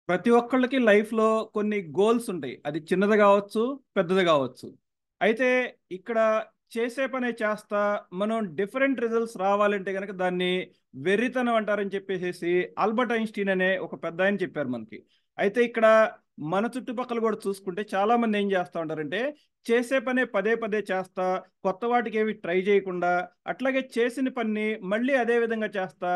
ప్రతి ఒక్కళ్ళకి లైఫ్‌లో కొన్ని గోల్స్ ఉంటాయి. అది చిన్నది గావచ్చు, పెద్దది గావచ్చు. అయితే ఇక్కడ చేసే పనే చేస్తా మనం డిఫరెంట్ రిజల్ట్స్ రావాలంటే గనక దాన్ని వెర్రితనం అంటారని చెప్పేసేసి ఆల్బర్ట్ ఐన్‌స్టీన్ అనే ఒక పెద్దాయన చెప్పారు మనకి. అయితే ఇక్కడ మన చుట్టుపక్కల గూడా చూసుకుంటే చాలామంది ఏం చేస్తా ఉంటారంటే, చేసే పనే పదే పదే చేస్తా, కొత్త వాటికేవి ట్రై చేయకుండా, అట్లాగే చేసిన పనిని మళ్ళీ అదే విధంగా చేస్తా,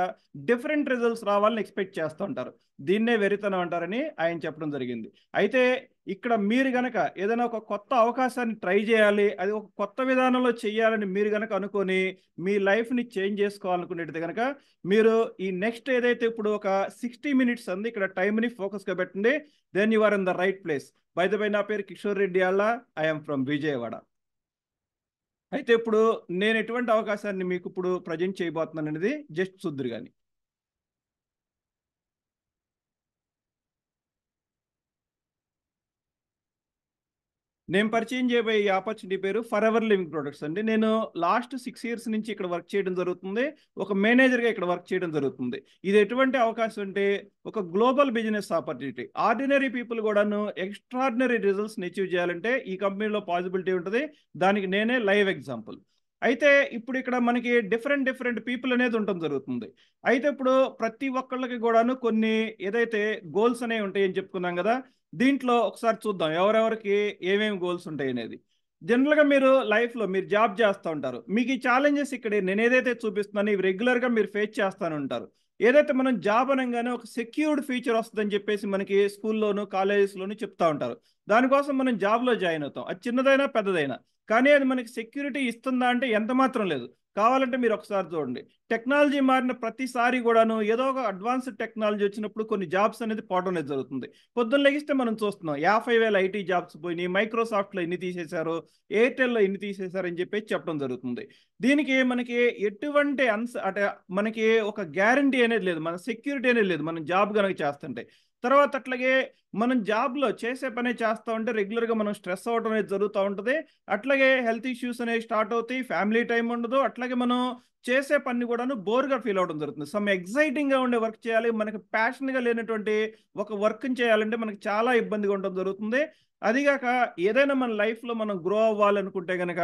డిఫరెంట్ రిజల్ట్స్ రావాలని ఎక్స్‌పెక్ట్ చేస్తూ ఉంటారు. దీన్నే వెర్రితనం అంటారని ఆయన చెప్పడం జరిగింది. అయితే ఇక్కడ మీరు గనక ఏదైనా ఒక కొత్త అవకాశాన్ని ట్రై చేయాలి, అది ఒక కొత్త విధానంలో చేయాలని మీరు గనక అనుకోని, మీ లైఫ్‌ని చేంజ్ చేసుకోవాలనుకునేటిది గనక, మీరు ఈ నెక్స్ట్ ఏదైతే ఇప్పుడు ఒక 60 మినిట్స్ ఉంది. ఇక్కడ టైమ్‌ని ఫోకస్‌గా పెట్టండి. Then you are in the right place. By the way నా పేరు Kishore Reddy Alla. I am from Vijayawada. అయితే ఇప్పుడు నేను ఎటువంటి అవకాశాన్ని మీకు ఇప్పుడు ప్రెజెంట్ చేయబోతున్నాననేది జస్ట్ చూద్దురు గాని. నేను పరిచయం చేయబోయే ఈ ఆపర్చునిటీ పేరు ఫర్ ఎవర్ లివింగ్ ప్రొడక్ట్స్ అండి. నేను లాస్ట్ 6 ఇయర్స్ నుంచి ఇక్కడ వర్క్ చేయడం జరుగుతుంది. ఒక మేనేజర్‌గా ఇక్కడ వర్క్ చేయడం జరుగుతుంది. ఇది ఎటువంటి అవకాశం అంటే ఒక global business opportunity. Ordinary people గూడాను ఎక్స్ట్రార్డినరీ రిజల్ట్స్‌ని అచీవ్ చేయాలంటే ఈ కంపెనీలో పాసిబిలిటీ ఉంటది. దానికి నేనే లైవ్ ఎగ్జాంపుల్. అయితే ఇప్పుడు ఇక్కడ మనకి డిఫరెంట్ డిఫరెంట్ పీపుల్ అనేది ఉండటం జరుగుతుంది. అయితే ఇప్పుడు ప్రతి ఒక్కళ్ళకి గూడాను కొన్ని ఏదైతే గోల్స్ అనేవి ఉంటాయని చెప్పుకున్నాం గదా! దీంట్లో ఒకసారి చూద్దాం ఎవరెవరికి ఏమేమి గోల్స్ ఉంటాయనేది. జనరల్‌గా మీరు లైఫ్‌లో మీరు జాబ్ చేస్తా ఉంటారు. మీకు ఈ ఛాలెంజెస్ ఇక్కడ నేనేదైతే చూపిస్తున్నానో ఇవి రెగ్యులర్‌గా మీరు ఫేస్ చేస్తానే ఉంటారు. ఏదైతే మనం జాబ్ అనంగానే ఒక సెక్యూర్డ్ ఫ్యూచర్ వస్తదని చెప్పేసి మనకి స్కూల్లోను, కాలేజెస్‌లోను చెప్తా ఉంటారు. దానికోసం మనం జాబ్‌లో జాయిన్ అవుతాం. అది చిన్నదైనా, పెద్దదైనా. కానీ అది మనకి సెక్యూరిటీ ఇస్తుందా అంటే ఎంత మాత్రం లేదు. కావాలంటే మీరు ఒకసారి చూడండి. టెక్నాలజీ మారిన ప్రతిసారి గూడాను ఏదో ఒక అడ్వాన్స్‌డ్ టెక్నాలజీ వచ్చినప్పుడు కొన్ని జాబ్స్ అనేది పోవడం అనేది జరుగుతుంది. పొద్దున్న లెగిస్తే మనం చూస్తున్నాం. 50,000 ఐటీ జాబ్స్ పోయినాయి. మైక్రోసాఫ్ట్‌లో ఇన్ని తీసేశారు. ఎయిర్‌టెల్‌లో ఇన్ని తీసేశారు అని చెప్పేసి చెప్పడం జరుగుతుంది. దీనికి మనకి ఎటువంటి అంటే మనకి ఒక గ్యారంటీ అనేది లేదు. మన సెక్యూరిటీ అనేది లేదు. మనం జాబ్ గనక చేస్తుంటే. తర్వాత అట్లాగే మనం జాబ్‌లో చేసే పనే చేస్తా ఉంటే రెగ్యులర్‌గా మనం స్ట్రెస్ అవ్వడం అనేది జరుగుతా ఉంటది. అట్లాగే హెల్త్ ఇష్యూస్ అనేవి స్టార్ట్ అవుతాయి. ఫ్యామిలీ టైమ్ ఉండదు. అట్లాగే మనం చేసే పని కూడాను బోర్‌గా ఫీల్ అవ్వడం జరుగుతుంది. సమ్ ఎక్సైటింగ్‌గా ఉండే వర్క్ చేయాలి. మనకి ప్యాషన్‌గా లేనటువంటి ఒక వర్క్‌ని చేయాలంటే మనకు చాలా ఇబ్బందిగా ఉండడం జరుగుతుంది. అదిగాక ఏదైనా మన లైఫ్‌లో మనం గ్రో అవ్వాలనుకుంటే గనక,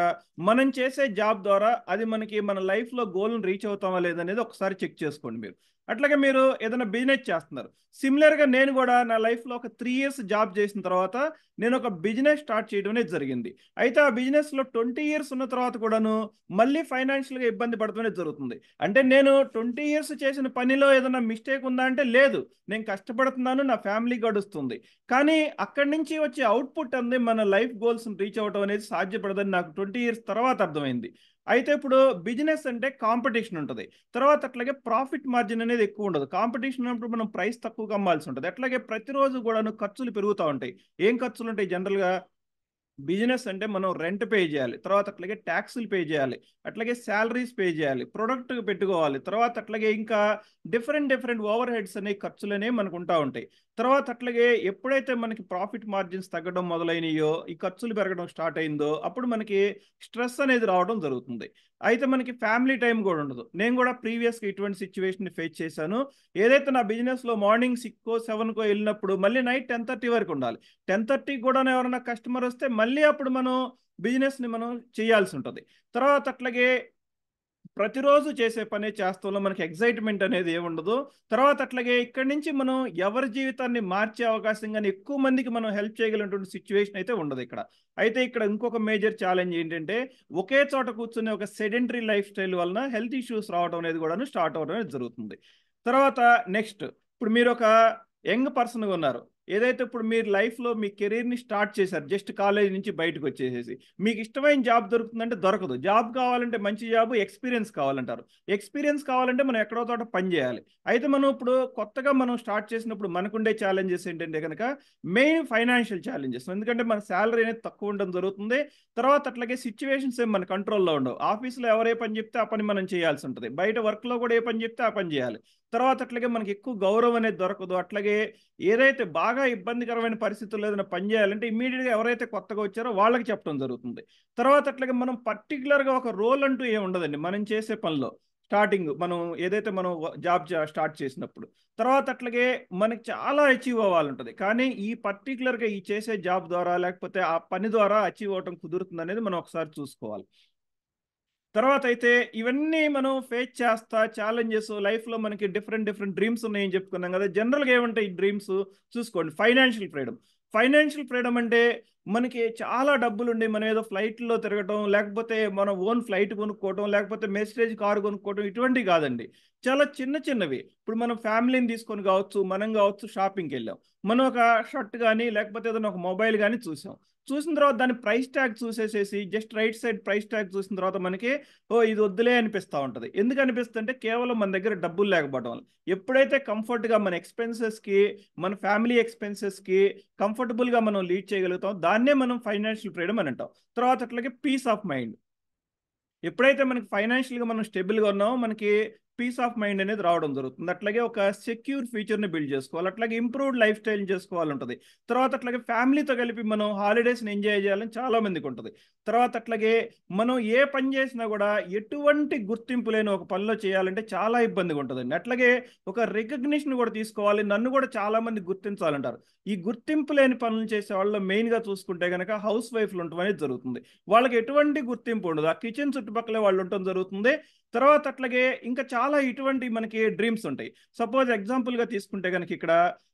మనం చేసే జాబ్ ద్వారా అది మనకి మన లైఫ్‌లో గోల్‌ని రీచ్ అవుతామా లేదనేది ఒకసారి చెక్ చేసుకోండి మీరు. అట్లాగే మీరు ఏదైనా బిజినెస్ చేస్తున్నారు. సిమిలర్‌గా నేను గూడా నా లైఫ్‌లో ఒక 3 ఇయర్స్ జాబ్ చేసిన తర్వాత నేను ఒక బిజినెస్ స్టార్ట్ చేయడం అనేది జరిగింది. అయితే ఆ బిజినెస్‌లో 20 ఇయర్స్ ఉన్న తర్వాత కూడాను మళ్ళీ ఫైనాన్షియల్‌గా ఇబ్బంది పడడం అనేది జరుగుతుంది. అంటే నేను 20 ఇయర్స్ చేసిన పనిలో ఏదైనా మిస్టేక్ ఉందా అంటే లేదు. నేను కష్టపడుతున్నాను. నా ఫ్యామిలీ గడుస్తుంది. కానీ అక్కడి నుంచి వచ్చే అవుట్‌పుట్ అనేది మన లైఫ్ గోల్స్‌ని రీచ్ అవ్వటం అనేది సాధ్యపడదని నాకు 20 ఇయర్స్ తర్వాత అర్థమైంది. అయితే ఇప్పుడు బిజినెస్ అంటే కాంపిటీషన్ ఉంటది. తర్వాత అట్లాగే ప్రాఫిట్ మార్జిన్ అనేది ఎక్కువ ఉండదు. కాంపిటీషన్ ఉన్నప్పుడు మనం ప్రైస్ తక్కువగా అమ్మాల్సి ఉంటది. అట్లాగే ప్రతిరోజు గూడాను ఖర్చులు పెరుగుతా ఉంటాయి. ఏం ఖర్చులుంటాయి జనరల్‌గా బిజినెస్ అంటే మనం రెంట్ పే చేయాలి. తర్వాత అట్లాగే టాక్స్‌లు పే చేయాలి. అట్లాగే సాలరీస్ పే చేయాలి. ప్రొడక్ట్ పెట్టుకోవాలి. తర్వాత అట్లాగే ఇంకా డిఫరెంట్ డిఫరెంట్ ఓవర్ హెడ్స్ అనేవి ఖర్చులనేవి మనకు ఉంటా ఉంటాయి. తర్వాత అట్లాగే ఎప్పుడైతే మనకి ప్రాఫిట్ మార్జిన్స్ తగ్గడం మొదలైనయో, ఈ ఖర్చులు పెరగడం స్టార్ట్ అయిందో, అప్పుడు మనకి స్ట్రెస్ అనేది రావడం జరుగుతుంది. అయితే మనకి ఫ్యామిలీ టైమ్ గూడా ఉండదు. నేను గూడా ప్రీవియస్‌గా ఇటువంటి సిట్యుయేషన్‌ని ఫేస్ చేశాను. ఏదైతే నా బిజినెస్‌లో మార్నింగ్ 6కో, 7కో ఎళ్ళినప్పుడు మళ్ళీ నైట్ 10:30 వరకు ఉండాలి. 10:30కి గూడాను ఎవరైనా కస్టమర్ వస్తే మళ్ళీ అప్పుడు మనం బిజినెస్‌ని మనం చేయాల్సి ఉంటది. తర్వాత అట్లాగే ప్రతిరోజు చేసే పనే చేస్తాంలో మనకి ఎక్సైట్‌మెంట్ అనేది ఏముండదు. తర్వాత అట్లాగే ఇక్కడి నుంచి మనం ఎవరి జీవితాన్ని మార్చే అవకాశం గాని, ఎక్కువ మందికి మనం హెల్ప్ చేయగలిగినటువంటి సిట్యుయేషన్ అయితే ఉండదిక్కడ. అయితే ఇక్కడ ఇంకొక మేజర్ ఛాలెంజ్ ఏంటంటే, ఒకే చోట కూర్చొని ఒక సెడెంటరీ లైఫ్ స్టైల్ వలన హెల్త్ ఇష్యూస్ రావడం అనేది కూడాను స్టార్ట్ అవ్వడం అనేది జరుగుతుంది. తర్వాత నెక్స్ట్ ఇప్పుడు మీరొక యంగ్ పర్సన్‌గా ఉన్నారు. ఏదైతే ఇప్పుడు మీరు లైఫ్‌లో మీ కెరియర్‌ని స్టార్ట్ చేశారు. జస్ట్ కాలేజీ నుంచి బయటకొచ్చేసేసి. మీకు ఇష్టమైన జాబ్ దొరుకుతుందంటే దొరకదు. జాబ్ కావాలంటే మంచి జాబ్, ఎక్స్‌పీరియన్స్ కావాలంటారు. ఎక్స్‌పీరియన్స్ కావాలంటే మనం ఎక్కడో చోట పని చేయాలి. అయితే మనం ఇప్పుడు కొత్తగా మనం స్టార్ట్ చేసినప్పుడు మనకుండే ఛాలెంజెస్ ఏంటంటే గనక మెయిన్ ఫైనాన్షియల్ ఛాలెంజెస్. ఎందుకంటే మన సాలరీ అనేది తక్కువ ఉండడం జరుగుతుంది. తర్వాత అట్లాగే సిట్యుయేషన్స్ ఏమి మన కంట్రోల్‌లో ఉండవు. ఆఫీస్‌లో ఎవరు ఏ పని చెప్తే ఆ పని మనం చేయాల్సి ఉంటది. బయట వర్క్‌లో కూడా ఏ పని చెప్తే ఆ పని చేయాలి. తర్వాత అట్లాగే మనకి ఎక్కువ గౌరవం అనేది దొరకదు. అట్లాగే ఏదైతే బాగా ఇబ్బందికరమైన పరిస్థితుల్లో ఏదైనా పని చేయాలంటే ఇమ్మీడియేట్‌గా ఎవరైతే కొత్తగా వచ్చారో వాళ్ళకి చెప్పడం జరుగుతుంది. తర్వాత అట్లాగే మనం పర్టిక్యులర్‌గా ఒక రోల్ అంటూ ఏమి ఉండదండి మనం చేసే పనిలో. స్టార్టింగ్ మనం ఏదైతే మనం జాబ్ స్టార్ట్ చేసినప్పుడు. తర్వాత అట్లాగే మనకి చాలా అచీవ్ అవ్వాలంటది. కానీ ఈ పర్టిక్యులర్‌గా ఈ చేసే జాబ్ ద్వారా లేకపోతే ఆ పని ద్వారా అచీవ్ అవ్వటం కుదురుతుందనేది మనం ఒకసారి చూసుకోవాలి. తర్వాత అయితే ఇవన్నీ మనం ఫేస్ చేస్తా ఛాలెంజెస్ లైఫ్‌లో మనకి డిఫరెంట్ డ్రీమ్స్ ఉన్నాయని చెప్పుకున్నాం కదా! జనరల్‌గా ఏముంటాయి ఈ డ్రీమ్స్ చూసుకోండి. Financial freedom. ఫైనాన్షియల్ ఫ్రీడమ్ అంటే మనకి చాలా డబ్బులుండి మనం ఏదో ఫ్లైట్‌లో తిరగటం, లేకపోతే మన ఓన్ ఫ్లైట్ కొనుక్కోవటం, లేకపోతే మెర్సిడెజ్ కార్ కొనుక్కోవటం ఇటువంటివి కాదండి. చాలా చిన్నవి. ఇప్పుడు మనం ఫ్యామిలీని తీసుకొని కావచ్చు, మనం కావచ్చు షాపింగ్‌కెళ్ళాం. మనం ఒక షర్ట్ గాని, లేకపోతే ఏదైనా ఒక మొబైల్ గాని చూసాం. చూసిన తర్వాత దాని ప్రైస్ ట్యాగ్ చూసేసేసి just right side price tag చూసిన తర్వాత మనకి ఓహ్! ఇది వద్దులే అనిపిస్తా ఉంటది. ఎందుకు అనిపిస్తుందంటే కేవలం మన దగ్గర డబ్బులు లేకపోవడం వల్ల. ఎప్పుడైతే కంఫర్ట్‌గా మన ఎక్స్‌పెన్సెస్‌కి, మన ఫ్యామిలీ ఎక్స్‌పెన్సెస్‌కి కంఫర్టబుల్‌గా మనం లీడ్ చేయగలుగుతాం. దాన్నే మనం ఫైనాన్షియల్ ఫ్రీడమ్ అని అంటాం. తర్వాత అట్లాగే పీస్ ఆఫ్ మైండ్. ఎప్పుడైతే మనకి ఫైనాన్షియల్‌గా మనం స్టేబుల్‌గా ఉన్నామో, మనకి పీస్ ఆఫ్ మైండ్ అనేది రావడం జరుగుతుంది. అట్లాగే ఒక సెక్యూర్ ఫ్యూచర్‌ని బిల్డ్ చేసుకోవాలి. అట్లాగే ఇంప్రూవ్డ్ లైఫ్ స్టైల్‌ని చేసుకోవాలంటది. తర్వాత అట్లాగే ఫ్యామిలీతో కలిపి మనం హాలిడేస్‌ని ఎంజాయ్ చేయాలని చాలా మందికుంటది. తర్వాత అట్లాగే మనం ఏ పని చేసినా గూడా ఎటువంటి గుర్తింపు లేని ఒక పనిలో చేయాలంటే చాలా ఇబ్బందిగా ఉంటదండి. అట్లాగే ఒక రికగ్నిషన్ గూడా తీసుకోవాలి. నన్ను గూడా చాలా మంది గుర్తించాలంటారు. ఈ గుర్తింపు లేని పనులు చేసే వాళ్ళలో మెయిన్‌గా చూసుకుంటే గనక హౌస్ వైఫ్‌లు ఉండటం అనేది జరుగుతుంది. వాళ్ళకి ఎటువంటి గుర్తింపు ఉండదు. ఆ కిచెన్ చుట్టుపక్కలే వాళ్ళు ఉండటం జరుగుతుంది. తర్వాత అట్లాగే ఇంకా చాలా ఇటువంటి మనకి డ్రీమ్స్ ఉంటాయి. సపోజ్ ఎగ్జాంపుల్‌గా తీసుకుంటే గనక ఇక్కడ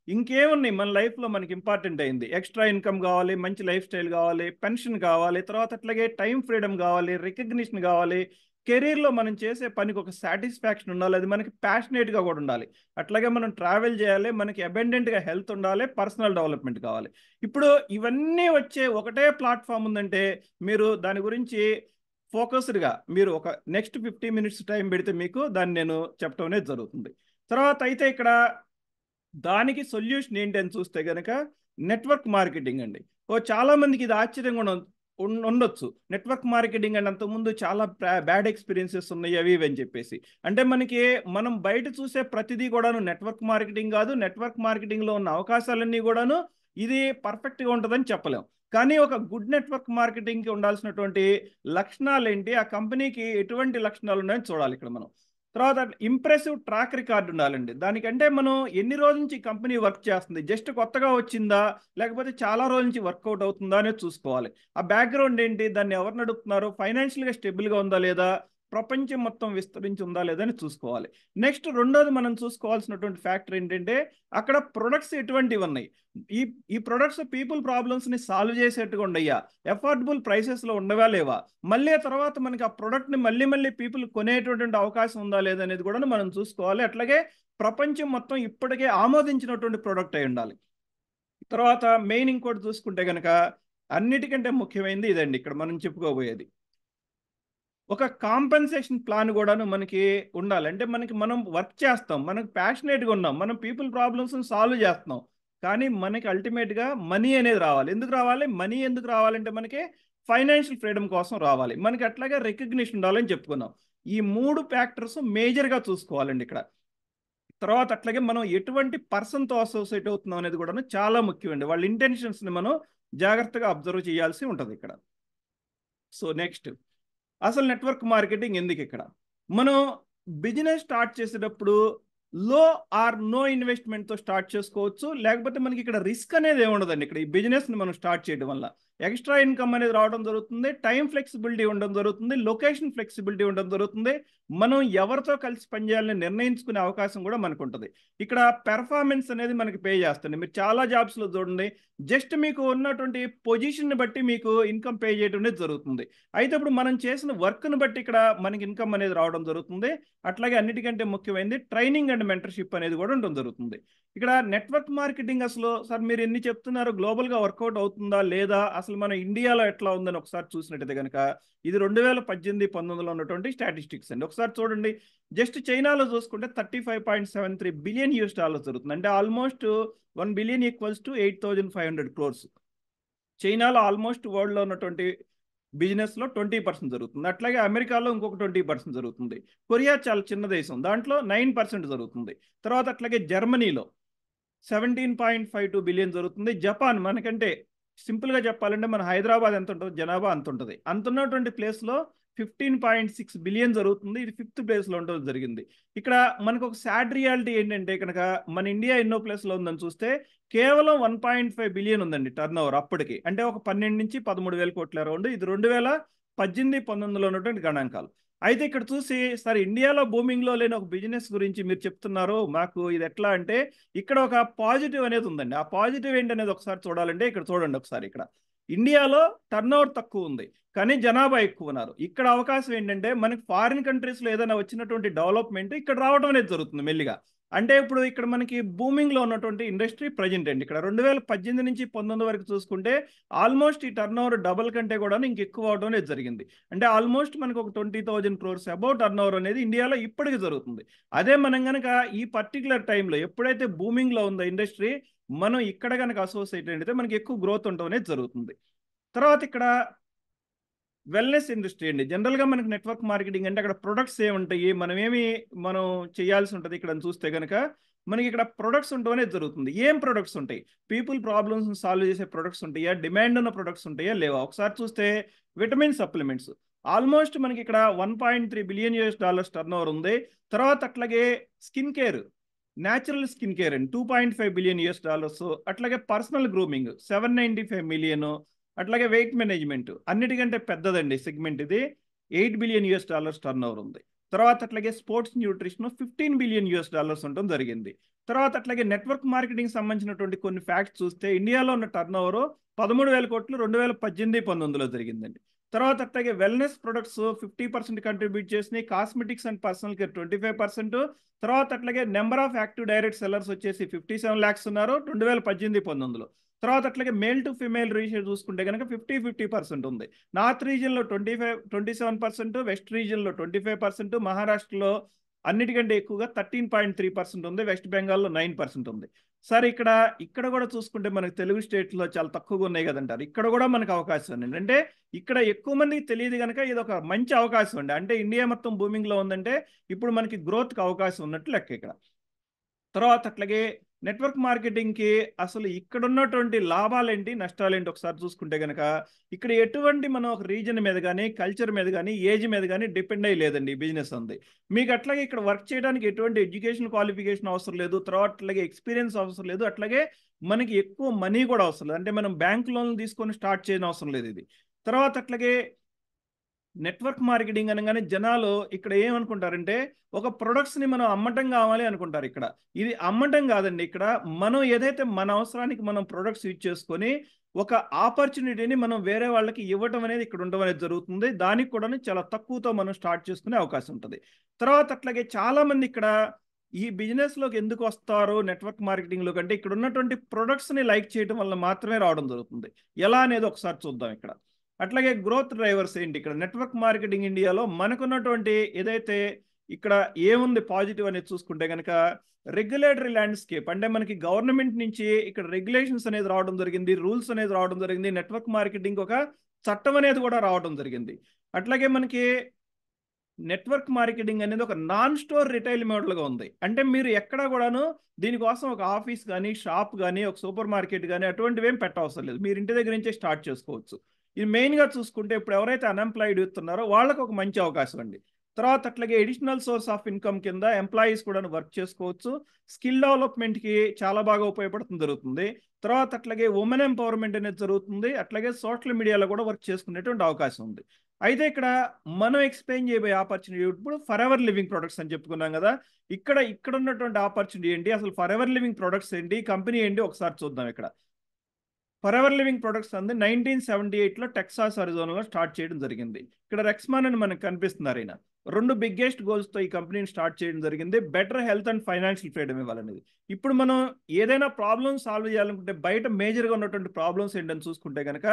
ఇంకేమున్నాయి మన లైఫ్‌లో మనకి ఇంపార్టెంట్ అయింది. ఎక్స్‌ట్రా ఇన్‌కమ్ గావాలి, మంచి లైఫ్ స్టైల్ గావాలి, పెన్షన్ కావాలి, తర్వాత అట్లాగే టైమ్ ఫ్రీడమ్ గావాలి, రికగ్నిషన్ గావాలి. కెరియర్‌లో మనం చేసే పనికి ఒక సాటిస్ఫాక్షన్ ఉండాలి. అది మనకి ప్యాషనేట్‌గా గూడా ఉండాలి. అట్లాగే మనం ట్రావెల్ చేయాలి. మనకి అబండెంట్‌గా హెల్త్ ఉండాలి. పర్సనల్ డెవలప్‌మెంట్ కావాలి. ఇప్పుడు ఇవన్నీ వచ్చే ఒకటే ప్లాట్‌ఫార్మ్ ఉందంటే మీరు దాని గురించి ఫోకస్డ్‌గా మీరు ఒక నెక్స్ట్ 50 మినిట్స్ టైం పెడితే మీకు దాన్ని నేను చెప్పటం అనేది జరుగుతుంది. తర్వాత అయితే ఇక్కడ దానికి సొల్యూషన్ ఏంటి అని చూస్తే గనక నెట్వర్క్ మార్కెటింగ్ అండి. చాలా మందికి ఇది ఆశ్చర్యంగా ఉండొచ్చు. నెట్వర్క్ మార్కెటింగ్ అని అంతకుముందు చాలా బ్యాడ్ ఎక్స్‌పీరియన్సెస్ ఉన్నాయి అవి ఇవి అని చెప్పేసి. అంటే మనకి మనం బయట చూసే ప్రతిదీ కూడాను నెట్వర్క్ మార్కెటింగ్ కాదు. నెట్వర్క్ మార్కెటింగ్‌లో ఉన్న అవకాశాలన్నీ కూడాను ఇది పర్ఫెక్ట్‌గా ఉంటదని చెప్పలేం. కానీ ఒక గుడ్ నెట్వర్క్ మార్కెటింగ్‌కి ఉండాల్సినటువంటి లక్షణాలేంటి? ఆ కంపెనీకి ఎటువంటి లక్షణాలు ఉన్నాయని చూడాలి ఇక్కడ మనం. తర్వాత ఇంప్రెసివ్ ట్రాక్ రికార్డ్ ఉండాలండి. దానికంటే మనం ఎన్ని రోజుల నుంచి ఈ కంపెనీ వర్క్ చేస్తుంది? జస్ట్ కొత్తగా వచ్చిందా? లేకపోతే చాలా రోజుల నుంచి వర్కౌట్ అవుతుందా అనేది చూసుకోవాలి. ఆ బ్యాక్‌గ్రౌండ్ ఏంటి? దాన్ని ఎవరు నడుపుతున్నారు? ఫైనాన్షియల్‌గా స్టేబుల్‌గా ఉందా లేదా? ప్రపంచం మొత్తం విస్తరించి ఉందా లేదా అని చూసుకోవాలి. నెక్స్ట్ రెండోది మనం చూసుకోవాల్సినటువంటి ఫ్యాక్టర్ ఏంటంటే అక్కడ ప్రొడక్ట్స్ ఎటువంటివి ఉన్నాయి? ఈ ఈ ప్రొడక్ట్స్ పీపుల్ ప్రాబ్లమ్స్‌ని సాల్వ్ చేసేట్టుగా ఉండయ్యా? అఫోర్డబుల్ ప్రైసెస్‌లో ఉండవా లేవా? మళ్ళీ ఆ తర్వాత మనకి ఆ ప్రొడక్ట్‌ని మళ్ళీ పీపుల్ కొనేటటువంటి అవకాశం ఉందా లేదా అనేది కూడా మనం చూసుకోవాలి. అట్లాగే ప్రపంచం మొత్తం ఇప్పటికే ఆమోదించినటువంటి ప్రొడక్ట్ అయి ఉండాలి. తర్వాత మెయిన్ ఇంకోటి చూసుకుంటే గనక అన్నిటికంటే ముఖ్యమైనది ఇదండి ఇక్కడ మనం చెప్పుకోబోయేది. ఒక కాంపెన్సేషన్ ప్లాన్ గూడాను మనకి ఉండాలి. అంటే మనం వర్క్ చేస్తాం. మనకు ప్యాషనేట్‌గా ఉన్నాం. మనం పీపుల్ ప్రాబ్లమ్స్‌ని సాల్వ్ చేస్తున్నాం. కానీ మనకి అల్టిమేట్‌గా మనీ అనేది రావాలి. ఎందుకు రావాలి? మనీ ఎందుకు రావాలంటే మనకి ఫైనాన్షియల్ ఫ్రీడమ్ కోసం రావాలి. మనకి అట్లాగే రికగ్నిషన్ ఉండాలని చెప్పుకున్నాం. ఈ 3 ఫ్యాక్టర్స్ మేజర్‌గా చూసుకోవాలండి ఇక్కడ. తర్వాత అట్లాగే మనం ఎటువంటి పర్సన్‌తో అసోసియేట్ అవుతున్నాం అనేది కూడాను చాలా ముఖ్యమండి. వాళ్ళ ఇంటెన్షన్స్‌ని మనం జాగ్రత్తగా అబ్జర్వ్ చేయాల్సి ఉంటదిక్కడ. సో, నెక్స్ట్ అసలు నెట్వర్క్ మార్కెటింగ్ ఎందుకిక్కడ? మనం బిజినెస్ స్టార్ట్ చేసేటప్పుడు లో ఆర్ నో ఇన్వెస్ట్‌మెంట్‌తో స్టార్ట్ చేసుకోవచ్చు. లేకపోతే మనకిక్కడ రిస్క్ అనేది ఏముండదండి. ఇక్కడ ఈ బిజినెస్‌ని మనం స్టార్ట్ చేయడం వల్ల. ఎక్స్‌ట్రా ఇన్‌కమ్ అనేది రావడం జరుగుతుంది. టైమ్ ఫ్లెక్సిబిలిటీ ఉండడం జరుగుతుంది. లొకేషన్ ఫ్లెక్సిబిలిటీ ఉండడం జరుగుతుంది. మనం ఎవరితో కలిసి పనిచేయాలని నిర్ణయించుకునే అవకాశం కూడా మనకుంటది. ఇక్కడ పెర్ఫార్మన్స్ అనేది మనకి పే చేస్తుంది. మీరు చాలా జాబ్స్‌లో చూడండి. జస్ట్ మీకు ఉన్నటువంటి పొజిషన్‌ని బట్టి మీకు ఇన్‌కమ్ పే చేయడం అనేది జరుగుతుంది. అయితే ఇప్పుడు మనం చేసిన వర్క్‌ని బట్టి ఇక్కడ మనకి ఇన్‌కమ్ అనేది రావడం జరుగుతుంది. అట్లాగే అన్నిటికంటే ముఖ్యమైనది ట్రైనింగ్ అండ్ మెంటర్‌షిప్ అనేది కూడా ఉండడం జరుగుతుంది. ఇక్కడ నెట్వర్క్ మార్కెటింగ్ అసలు సార్ మీరు ఎన్ని చెప్తున్నారు గ్లోబల్‌గా వర్కౌట్ అవుతుందా? లేదా? అసలు మన ఇండియాలో ఎట్లా ఉందని ఒకసారి చూసినట్టయితే గనక ఇది 2018, 19లో ఉన్నటువంటి స్టాటిస్టిక్స్ అండి. ఒకసారి చూడండి. జస్ట్ చైనాలో చూసుకుంటే $35.73 బిలియన్ జరుగుతుంది. అంటే almost 1 billion equals to 8,500 crores. చైనాలో ఆల్మోస్ట్ వరల్డ్‌లో ఉన్నటువంటి బిజినెస్‌లో 20% జరుగుతుంది. అట్లాగే అమెరికాలో ఇంకొక 20% జరుగుతుంది. కొరియా చాలా చిన్న దేశం. దాంట్లో 9% జరుగుతుంది. తర్వాత అట్లాగే జర్మనీలో 17.52 బిలియన్ జరుగుతుంది. జపాన్ మనకంటే సింపుల్‌గా చెప్పాలంటే మన హైదరాబాద్ ఎంత ఉంటదో జనాభా అంతుంటది. అంతున్నటువంటి ప్లేస్‌లో 15.6 బిలియన్ జరుగుతుంది. ఇది 5th ప్లేస్లో ఉండడం జరిగింది. ఇక్కడ మనకు ఒక సాడ్ రియాలిటీ ఏంటంటే కనుక మన ఇండియా ఎన్నో ప్లేస్లో ఉందని చూస్తే కేవలం 1.5 బిలియన్ ఉందండి టర్న్ ఓవర్ అప్పటికి. అంటే ఒక 12 నుంచి 13,000 కోట్ల అరౌండ్. ఇది 2018-19లో ఉన్నటువంటి గణాంకాలు. అయితే ఇక్కడ చూసి సార్ ఇండియాలో బూమింగ్లో లేని ఒక బిజినెస్ గురించి మీరు చెప్తున్నారు, మాకు ఇది ఎట్లా అంటే ఇక్కడ ఒక పాజిటివ్ అనేది ఉందండి. ఆ పాజిటివ్ ఏంటనేది ఒకసారి చూడాలంటే ఇక్కడ చూడండి ఒకసారి. ఇక్కడ ఇండియాలో టర్న్ ఓవర్ తక్కువ ఉంది కానీ జనాభా ఎక్కువ ఉన్నారు. ఇక్కడ అవకాశం ఏంటంటే మనకి ఫారిన్ కంట్రీస్లో ఏదైనా వచ్చినటువంటి డెవలప్మెంట్ ఇక్కడ రావడం అనేది జరుగుతుంది మెల్లిగా. అంటే ఇప్పుడు ఇక్కడ మనకి బూమింగ్లో ఉన్నటువంటి ఇండస్ట్రీ ప్రజెంట్ అండి ఇక్కడ 2018 నుంచి 19 వరకు చూసుకుంటే ఆల్మోస్ట్ ఈ టర్న్ ఓవర్ డబల్ కంటే కూడా ఇంకెక్కువ అవడం అనేది జరిగింది. అంటే ఆల్మోస్ట్ మనకు ఒక 20,000 crores అబౌవ్ టర్న్ ఓవర్ అనేది ఇండియాలో ఇప్పటికి జరుగుతుంది. అదే మనం కనుక ఈ పర్టికులర్ టైంలో ఎప్పుడైతే బూమింగ్లో ఉందో ఇండస్ట్రీ, మనం ఇక్కడ కనుక అసోసియేట్ అయితే మనకి ఎక్కువ గ్రోత్ ఉండడం అనేది జరుగుతుంది. తర్వాత ఇక్కడ వెల్నెస్ ఇండస్ట్రీ అండి. జనరల్గా మనకి నెట్వర్క్ మార్కెటింగ్ అంటే అక్కడ ప్రొడక్ట్స్ ఏముంటాయి, మనం చేయాల్సి ఉంటుంది ఇక్కడ చూస్తే కనుక మనకి ఇక్కడ ప్రొడక్ట్స్ ఉండడం అనేది జరుగుతుంది. ఏం ప్రొడక్ట్స్ ఉంటాయి? పీపుల్ ప్రాబ్లమ్స్ సాల్వ్ చేసే ప్రొడక్ట్స్ ఉంటాయా, డిమాండ్ ఉన్న ప్రొడక్ట్స్ ఉంటాయా, లేవా? ఒకసారి చూస్తే విటమిన్ సప్లిమెంట్స్ ఆల్మోస్ట్ మనకి ఇక్కడ $1.3 బిలియన్ టర్న్ ఓవర్ ఉంది. తర్వాత అట్లాగే skin care, natural skin care అండి $2.5 బిలియన్. అట్లాగే పర్సనల్ గ్రూమింగ్ 795 మిలియన్. అట్లాగే వెయిట్ మేనేజ్మెంట్ అన్నిటికంటే పెద్దదండి సెగ్మెంట్, ఇది $8 బిలియన్ టర్న్ ఓవర్ ఉంది. తర్వాత అట్లాగే స్పోర్ట్స్ న్యూట్రిషన్ $15 బిలియన్ ఉండడం జరిగింది. తర్వాత అట్లాగే నెట్వర్క్ మార్కెటింగ్ సంబంధించినటువంటి కొన్ని ఫ్యాక్ట్స్ చూస్తే ఇండియాలో ఉన్న టర్న్ ఓవర్ 13,000 కోట్లు 2018-19లో జరిగిందండి. తర్వాత అట్లాగే వెల్నెస్ ప్రొడక్ట్స్ 50% కంట్రిబ్యూట్ చేసినాయి, కాస్మెటిక్స్ అండ్ పర్సనల్ కేర్ 25%. తర్వాత అట్లాగే number of active direct sellers వచ్చేసి 57 lakhs ఉన్నారు 2018-19లో. తర్వాత అట్లాగే మేల్ టు ఫిమేల్ రేషియో చూసుకుంటే కనుక 50-50% ఉంది. నార్త్ రీజియన్లో 27%, వెస్ట్ రీజియన్లో 25%, మహారాష్ట్రలో అన్నిటికంటే ఎక్కువగా 13.3% ఉంది, వెస్ట్ బెంగాల్లో 9% ఉంది. సార్ ఇక్కడ కూడా చూసుకుంటే మనకు తెలుగు స్టేట్లో చాలా తక్కువగా ఉన్నాయి కదంటారు. ఇక్కడ కూడా మనకు అవకాశం ఉంది. అంటే ఇక్కడ ఎక్కువ మందికి తెలియదు కనుక ఇది ఒక మంచి అవకాశం అండి. అంటే ఇండియా మొత్తం బూమింగ్లో ఉందంటే ఇప్పుడు మనకి గ్రోత్కి అవకాశం ఉన్నట్టు లెక్క ఇక్కడ. తర్వాత అట్లాగే నెట్వర్క్ మార్కెటింగ్కి అసలు ఇక్కడ ఉన్నటువంటి లాభాలేంటి నష్టాలేంటి ఒకసారి చూసుకుంటే కనుక ఇక్కడ ఎటువంటి మనం ఒక రీజన్ మీద కానీ కల్చర్ మీద కానీ ఏజ్ మీద కానీ డిపెండ్ అయ్యి లేదండి ఈ బిజినెస్ ఉంది. మీకు అట్లాగే ఇక్కడ వర్క్ చేయడానికి ఎటువంటి ఎడ్యుకేషన్ క్వాలిఫికేషన్ అవసరం లేదు, తర్వాత అట్లాగే ఎక్స్పీరియన్స్ అవసరం లేదు, అట్లాగే మనకి ఎక్కువ మనీ కూడా అవసరం లేదు. అంటే మనం బ్యాంక్ లోన్లు తీసుకొని స్టార్ట్ చేయని అవసరం లేదు ఇది. తర్వాత అట్లాగే నెట్వర్క్ మార్కెటింగ్ అనగానే జనాలు ఇక్కడ ఏమనుకుంటారంటే ఒక ప్రొడక్ట్స్ని మనం అమ్మటం కావాలి అనుకుంటారు. ఇక్కడ ఇది అమ్మటం కాదండి. ఇక్కడ మనం ఏదైతే మన అవసరానికి మనం ప్రొడక్ట్స్ యూజ్ చేసుకొని ఒక ఆపర్చునిటీని మనం వేరే వాళ్ళకి ఇవ్వటం అనేది ఇక్కడ ఉండడం అనేది జరుగుతుంది. దానికి కూడా చాలా తక్కువతో మనం స్టార్ట్ చేసుకునే అవకాశం ఉంటుంది. తర్వాత అట్లాగే చాలామంది ఇక్కడ ఈ బిజినెస్లోకి ఎందుకు వస్తారు నెట్వర్క్ మార్కెటింగ్లో కంటే ఇక్కడ ఉన్నటువంటి ప్రొడక్ట్స్ని లైక్ చేయడం వల్ల మాత్రమే రావడం జరుగుతుంది. ఎలా అనేది ఒకసారి చూద్దాం ఇక్కడ. అట్లాగే గ్రోత్ డ్రైవర్స్ ఏంటి ఇక్కడ నెట్వర్క్ మార్కెటింగ్ ఇండియాలో మనకున్నటువంటి ఏదైతే ఇక్కడ ఏముంది పాజిటివ్ అనేది చూసుకుంటే కనుక రెగ్యులేటరీ ల్యాండ్స్కేప్, అంటే మనకి గవర్నమెంట్ నుంచి ఇక్కడ రెగ్యులేషన్స్ అనేది రావడం జరిగింది, రూల్స్ అనేది రావడం జరిగింది, నెట్వర్క్ మార్కెటింగ్ ఒక చట్టం అనేది కూడా రావడం జరిగింది. అట్లాగే మనకి నెట్వర్క్ మార్కెటింగ్ అనేది ఒక నాన్ స్టోర్ రిటైల్ మోడల్గా ఉంది. అంటే మీరు ఎక్కడా కూడాను దీనికోసం ఒక ఆఫీస్ కానీ షాప్ కానీ ఒక సూపర్ మార్కెట్ కానీ అటువంటివి ఏం పెట్టవసరం లేదు, మీరు ఇంటి దగ్గర నుంచే స్టార్ట్ చేసుకోవచ్చు. ఇది మెయిన్గా చూసుకుంటే ఇప్పుడు ఎవరైతే అన్ఎంప్లాయిడ్ ఇస్తున్నారో వాళ్ళకు ఒక మంచి అవకాశం అండి. తర్వాత అట్లాగే ఎడిషనల్ సోర్స్ ఆఫ్ ఇన్కమ్ కింద ఎంప్లాయీస్ కూడా వర్క్ చేసుకోవచ్చు, స్కిల్ డెవలప్మెంట్కి చాలా బాగా ఉపయోగపడుతుంది జరుగుతుంది. తర్వాత అట్లాగే ఉమెన్ ఎంపవర్మెంట్ అనేది జరుగుతుంది. అట్లాగే సోషల్ మీడియాలో కూడా వర్క్ చేసుకునేటువంటి అవకాశం ఉంది. అయితే ఇక్కడ మనం ఎక్స్ప్లెయిన్ చేయబోయే ఆపర్చునిటీ ఇప్పుడు ఫర్ ఎవర్ లివింగ్ ప్రొడక్ట్స్ అని చెప్పుకున్నాం కదా. ఇక్కడ ఉన్నటువంటి ఆపర్చునిటీ ఏంటి, అసలు ఫర్ ఎవర్ లివింగ్ ప్రొడక్ట్స్ ఏంటి, కంపెనీ ఏంటి ఒకసారి చూద్దాం. ఇక్కడ ఫర్ ఎవర్ లివింగ్ ప్రొడక్ట్స్ అంది 1978లో టెక్సాస్ అరిజోనాలో స్టార్ట్ చేయడం జరిగింది. ఇక్కడ రెక్స్మాన్ అని మనకు కనిపిస్తున్నారు. ఆయన 2 బిగ్గెస్ట్ గోల్స్తో ఈ కంపెనీని స్టార్ట్ చేయడం జరిగింది. Better health and financial freedom ఇవ్వాలనేది. ఇప్పుడు మనం ఏదైనా ప్రాబ్లమ్ సాల్వ్ చేయాలనుకుంటే బయట మేజర్గా ఉన్నటువంటి ప్రాబ్లమ్స్ ఏంటని చూసుకుంటే కనుక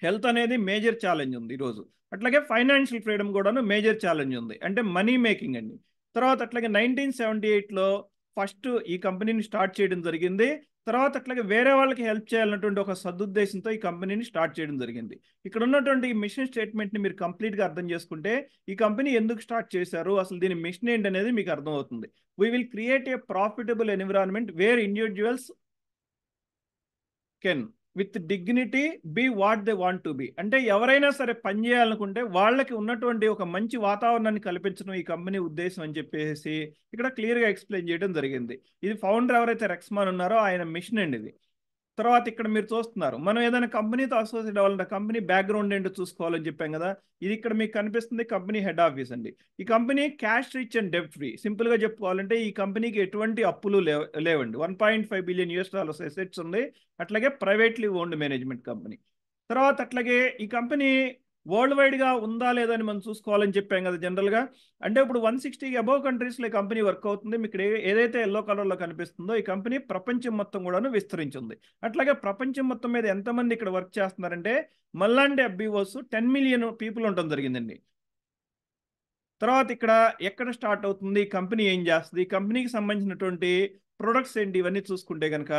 హెల్త్ అనేది మేజర్ ఛాలెంజ్ ఉంది ఈరోజు. అట్లాగే ఫైనాన్షియల్ ఫ్రీడమ్ కూడాను మేజర్ ఛాలెంజ్ ఉంది, అంటే మనీ మేకింగ్ అండి. తర్వాత అట్లాగే 1978లో ఫస్ట్ ఈ కంపెనీని స్టార్ట్ చేయడం జరిగింది. తర్వాత అట్లాగే వేరే వాళ్ళకి హెల్ప్ చేయాలన్నటువంటి ఒక సదుద్దేశంతో ఈ కంపెనీని స్టార్ట్ చేయడం జరిగింది. ఇక్కడ ఉన్నటువంటి ఈ మిషన్ స్టేట్మెంట్ని మీరు కంప్లీట్గా అర్థం చేసుకుంటే ఈ కంపెనీ ఎందుకు స్టార్ట్ చేశారు, అసలు దీని మిషన్ ఏంటనేది మీకు అర్థమవుతుంది. We will create a profitable environment where individuals can with dignity be what they want to be. అంటే ఎవరైనా సరే పని చేయాలనుకుంటే వాళ్ళకి ఉన్నటువంటి ఒక మంచి వాతావరణాన్ని కల్పించడం ఈ కంపెనీ ఉద్దేశం అని చెప్పేసి ఇక్కడ క్లియర్గా ఎక్స్ప్లెయిన్ చేయడం జరిగింది. ఇది ఫౌండర్ ఎవరైతే రెక్స్మాన్ ఉన్నారో ఆయన మిషన్ అండి ఇది. తర్వాత ఇక్కడ మీరు చూస్తున్నారు, మనం ఏదైనా కంపెనీతో అసోసియేట్ అవ్వాలంటే కంపెనీ బ్యాక్గ్రౌండ్ ఏంటో చూసుకోవాలని చెప్పాం కదా. ఇది ఇక్కడ మీకు కనిపిస్తుంది కంపెనీ హెడ్ ఆఫీస్ అండి. ఈ కంపెనీ క్యాష్ రిచ్ అండ్ డెబ్ట్ ఫ్రీ. సింపుల్గా చెప్పుకోవాలంటే ఈ కంపెనీకి ఎటువంటి అప్పులు లేవండి. $1.5 బిలియన్ అసెట్స్ ఉంది. అట్లాగే ప్రైవేట్లీ ఓన్డ్ మేనేజ్మెంట్ కంపెనీ. తర్వాత అట్లాగే ఈ కంపెనీ వరల్డ్ వైడ్గా ఉందా లేదని మనం చూసుకోవాలని చెప్పాం కదా జనరల్గా. అంటే ఇప్పుడు 160కి అబౌవ్ కంట్రీస్లో ఈ కంపెనీ వర్క్ అవుతుంది. మీకు ఇక్కడ ఏదైతే ఎల్లో కలర్లో కనిపిస్తుందో ఈ కంపెనీ ప్రపంచం మొత్తం కూడాను విస్తరించింది. అట్లాగే ప్రపంచం మొత్తం మీద ఎంతమంది ఇక్కడ వర్క్ చేస్తున్నారంటే మళ్ళాంటి అబ్బీవోస్ 10 మిలియన్ పీపుల్ ఉండడం జరిగిందండి. తర్వాత ఇక్కడ ఎక్కడ స్టార్ట్ అవుతుంది, ఈ కంపెనీ ఏం చేస్తుంది, ఈ కంపెనీకి సంబంధించినటువంటి ప్రొడక్ట్స్ ఏంటి, ఇవన్నీ చూసుకుంటే కనుక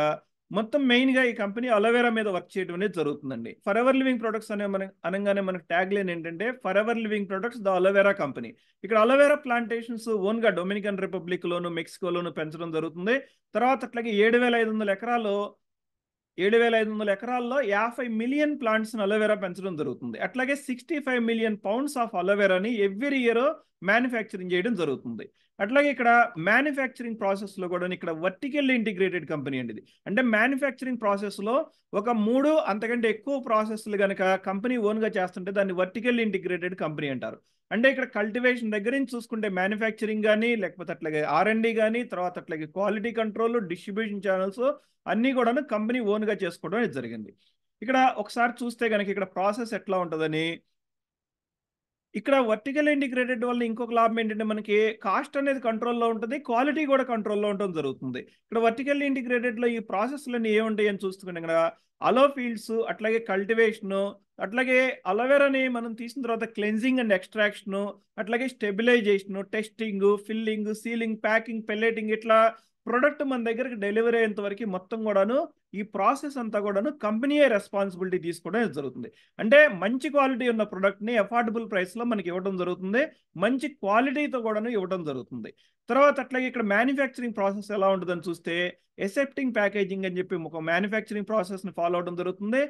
మొత్తం మెయిన్గా ఈ కంపెనీ అలోవెరా మీద వర్క్ చేయడం అనేది జరుగుతుందండి. ఫర్ ఎవర్ లివింగ్ ప్రొడక్ట్స్ అనే అనగానే మనకు ట్యాగ్ లైన్ ఏంటంటే for ever living products the aloe vera company. ఇక్కడ అలోవెరా ప్లాంటేషన్స్ ఓన్గా డొమినికన్ రిపబ్లిక్లోను మెక్సికోలోను పెంచడం జరుగుతుంది. తర్వాత అట్లాగే 7,500 ఎకరాల్లో 50 మిలియన్ ప్లాంట్స్ అలోవెరా పెంచడం జరుగుతుంది. అట్లాగే 65 మిలియన్ పౌండ్స్ ఆఫ్ అలోవెరాని ఎవ్రీ ఇయర్ మ్యానుఫ్యాక్చరింగ్ చేయడం జరుగుతుంది. అట్లాగే ఇక్కడ మ్యానుఫ్యాక్చరింగ్ ప్రాసెస్లో కూడా ఇక్కడ వర్టికల్లీ ఇంటిగ్రేటెడ్ కంపెనీ అండి ఇది. అంటే మ్యానుఫ్యాక్చరింగ్ ప్రాసెస్లో ఒక 3 అంతకంటే ఎక్కువ ప్రాసెస్లు కనుక కంపెనీ ఓన్గా చేస్తుంటే దాన్ని వర్టికల్లీ ఇంటిగ్రేటెడ్ కంపెనీ అంటారు. అంటే ఇక్కడ కల్టివేషన్ దగ్గర నుంచి చూసుకుంటే మ్యానుఫ్యాక్చరింగ్ కానీ, లేకపోతే అట్లాగే R&D కానీ, తర్వాత అట్లాగే క్వాలిటీ కంట్రోల్, డిస్ట్రిబ్యూషన్ ఛానల్స్ అన్నీ కూడా కంపెనీ ఓన్గా చేసుకోవడం అనేది జరిగింది. ఇక్కడ ఒకసారి చూస్తే కనుక ఇక్కడ ప్రాసెస్ ఎట్లా ఉంటుందని, ఇక్కడ వర్టికల్ ఇంటిగ్రేటెడ్ వల్ల ఇంకొక లాభం ఏంటంటే మనకి కాస్ట్ అనేది కంట్రోల్లో ఉంటుంది, క్వాలిటీ కూడా కంట్రోల్లో ఉండడం జరుగుతుంది. ఇక్కడ వర్టికల్ ఇంటిగ్రేటెడ్లో ఈ ప్రాసెస్లన్నీ ఏముంటాయి అని చూసుకుంటే ఇక్కడ అలో ఫీల్డ్స్, అట్లాగే కల్టివేషను, అట్లాగే అలోవెరాని మనం తీసిన తర్వాత క్లెన్జింగ్ అండ్ ఎక్స్ట్రాక్షను, అట్లాగే స్టెబిలైజేషను, టెస్టింగ్, ఫిల్లింగ్, సీలింగ్, ప్యాకింగ్, పెల్లెటింగ్, ఇట్లా ప్రొడక్ట్ మన దగ్గరికి డెలివరీ అయ్యేంత వరకు మొత్తం కూడాను ఈ ప్రాసెస్ అంతా కూడాను కంపెనీయే రెస్పాన్సిబిలిటీ తీసుకోవడం జరుగుతుంది. అంటే మంచి క్వాలిటీ ఉన్న ప్రొడక్ట్ని అఫోర్డబుల్ ప్రైస్లో మనకి ఇవ్వడం జరుగుతుంది, మంచి క్వాలిటీతో కూడాను ఇవ్వడం జరుగుతుంది. తర్వాత అట్లాగే ఇక్కడ మ్యానుఫ్యాక్చరింగ్ ప్రాసెస్ ఎలా ఉంటుందని చూస్తే ఎసెప్టింగ్ ప్యాకేజింగ్ అని చెప్పి ఒక మ్యానుఫ్యాక్చరింగ్ ప్రాసెస్ని ఫాలో అవడం జరుగుతుంది.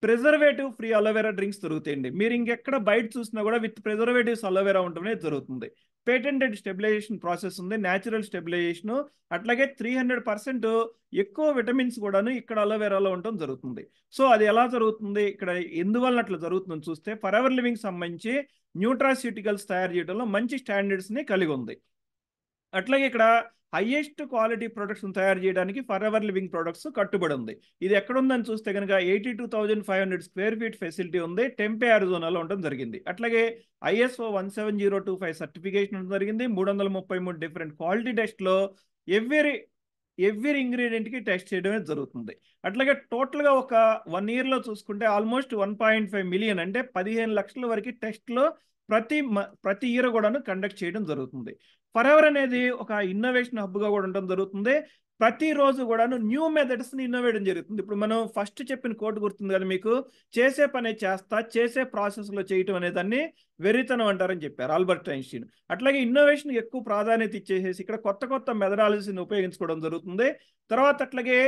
ప్రిజర్వేటివ్ ఫ్రీ అలోవెరా డ్రింక్స్ దొరుకుతాయండి. మీరు ఇంకెక్కడ బయట చూసినా కూడా విత్ ప్రిజర్వేటివ్స్ అలోవెరా ఉండడం జరుగుతుంది. పేటెంటెడ్ స్టెబిలైజేషన్ ప్రాసెస్ ఉంది, న్యాచురల్ స్టెబిలైజేషన్, అట్లాగే 300% ఎక్కువ విటమిన్స్ కూడాను ఇక్కడ అలోవెరాలో ఉండటం జరుగుతుంది. సో అది ఎలా జరుగుతుంది, ఇక్కడ ఎందువల్ల అట్లా జరుగుతుందని చూస్తే ఫర్ ఎవర్ లివింగ్ సంబంధించి న్యూట్రాస్యూటికల్స్ తయారు చేయడంలో మంచి స్టాండర్డ్స్ని కలిగి ఉంది. అట్లాగే ఇక్కడ హైయెస్ట్ క్వాలిటీ ప్రొడక్ట్స్ తయారు చేయడానికి ఫర్ ఎవర్ లివింగ్ ప్రొడక్ట్స్ కట్టుబడి ఉంది. ఇది ఎక్కడ ఉందని చూస్తే కనుక 82,500 స్క్వేర్ ఫీట్ ఫెసిలిటీ ఉంది, టెంపే అరిజోనాలో ఉండడం జరిగింది. అట్లాగే ISO 17025 సర్టిఫికేషన్ ఉండడం జరిగింది. 333 డిఫరెంట్ క్వాలిటీ టెస్ట్లో ఎవ్రీ ఇంగ్రీడియంట్కి టెస్ట్ చేయడమే జరుగుతుంది. అట్లాగే టోటల్గా ఒక 1 ఇయర్లో చూసుకుంటే ఆల్మోస్ట్ 1.5 మిలియన్ అంటే 15 లక్షల వరకు టెస్ట్లో ప్రతి ఇయర్ కూడాను కండక్ట్ చేయడం జరుగుతుంది. ఫర్ ఎవర్ అనేది ఒక ఇన్నోవేషన్ హబ్గా కూడా ఉండడం జరుగుతుంది. ప్రతిరోజు కూడాను న్యూ మెథడ్స్ని ఇన్నోవేట్ జరుగుతుంది. ఇప్పుడు మనం ఫస్ట్ చెప్పిన కోట్ గుర్తుంది కదా మీకు, చేసే పనే చేస్తా, చేసే ప్రాసెస్లో చేయటం అనే దాన్ని వెర్రితనం అంటారని చెప్పారు ఆల్బర్ట్ ఐన్స్టీన్. అట్లాగే ఇన్నోవేషన్ ఎక్కువ ప్రాధాన్యత ఇచ్చేసేసి ఇక్కడ కొత్త మెథడాలజీని ఉపయోగించుకోవడం జరుగుతుంది. తర్వాత అట్లాగే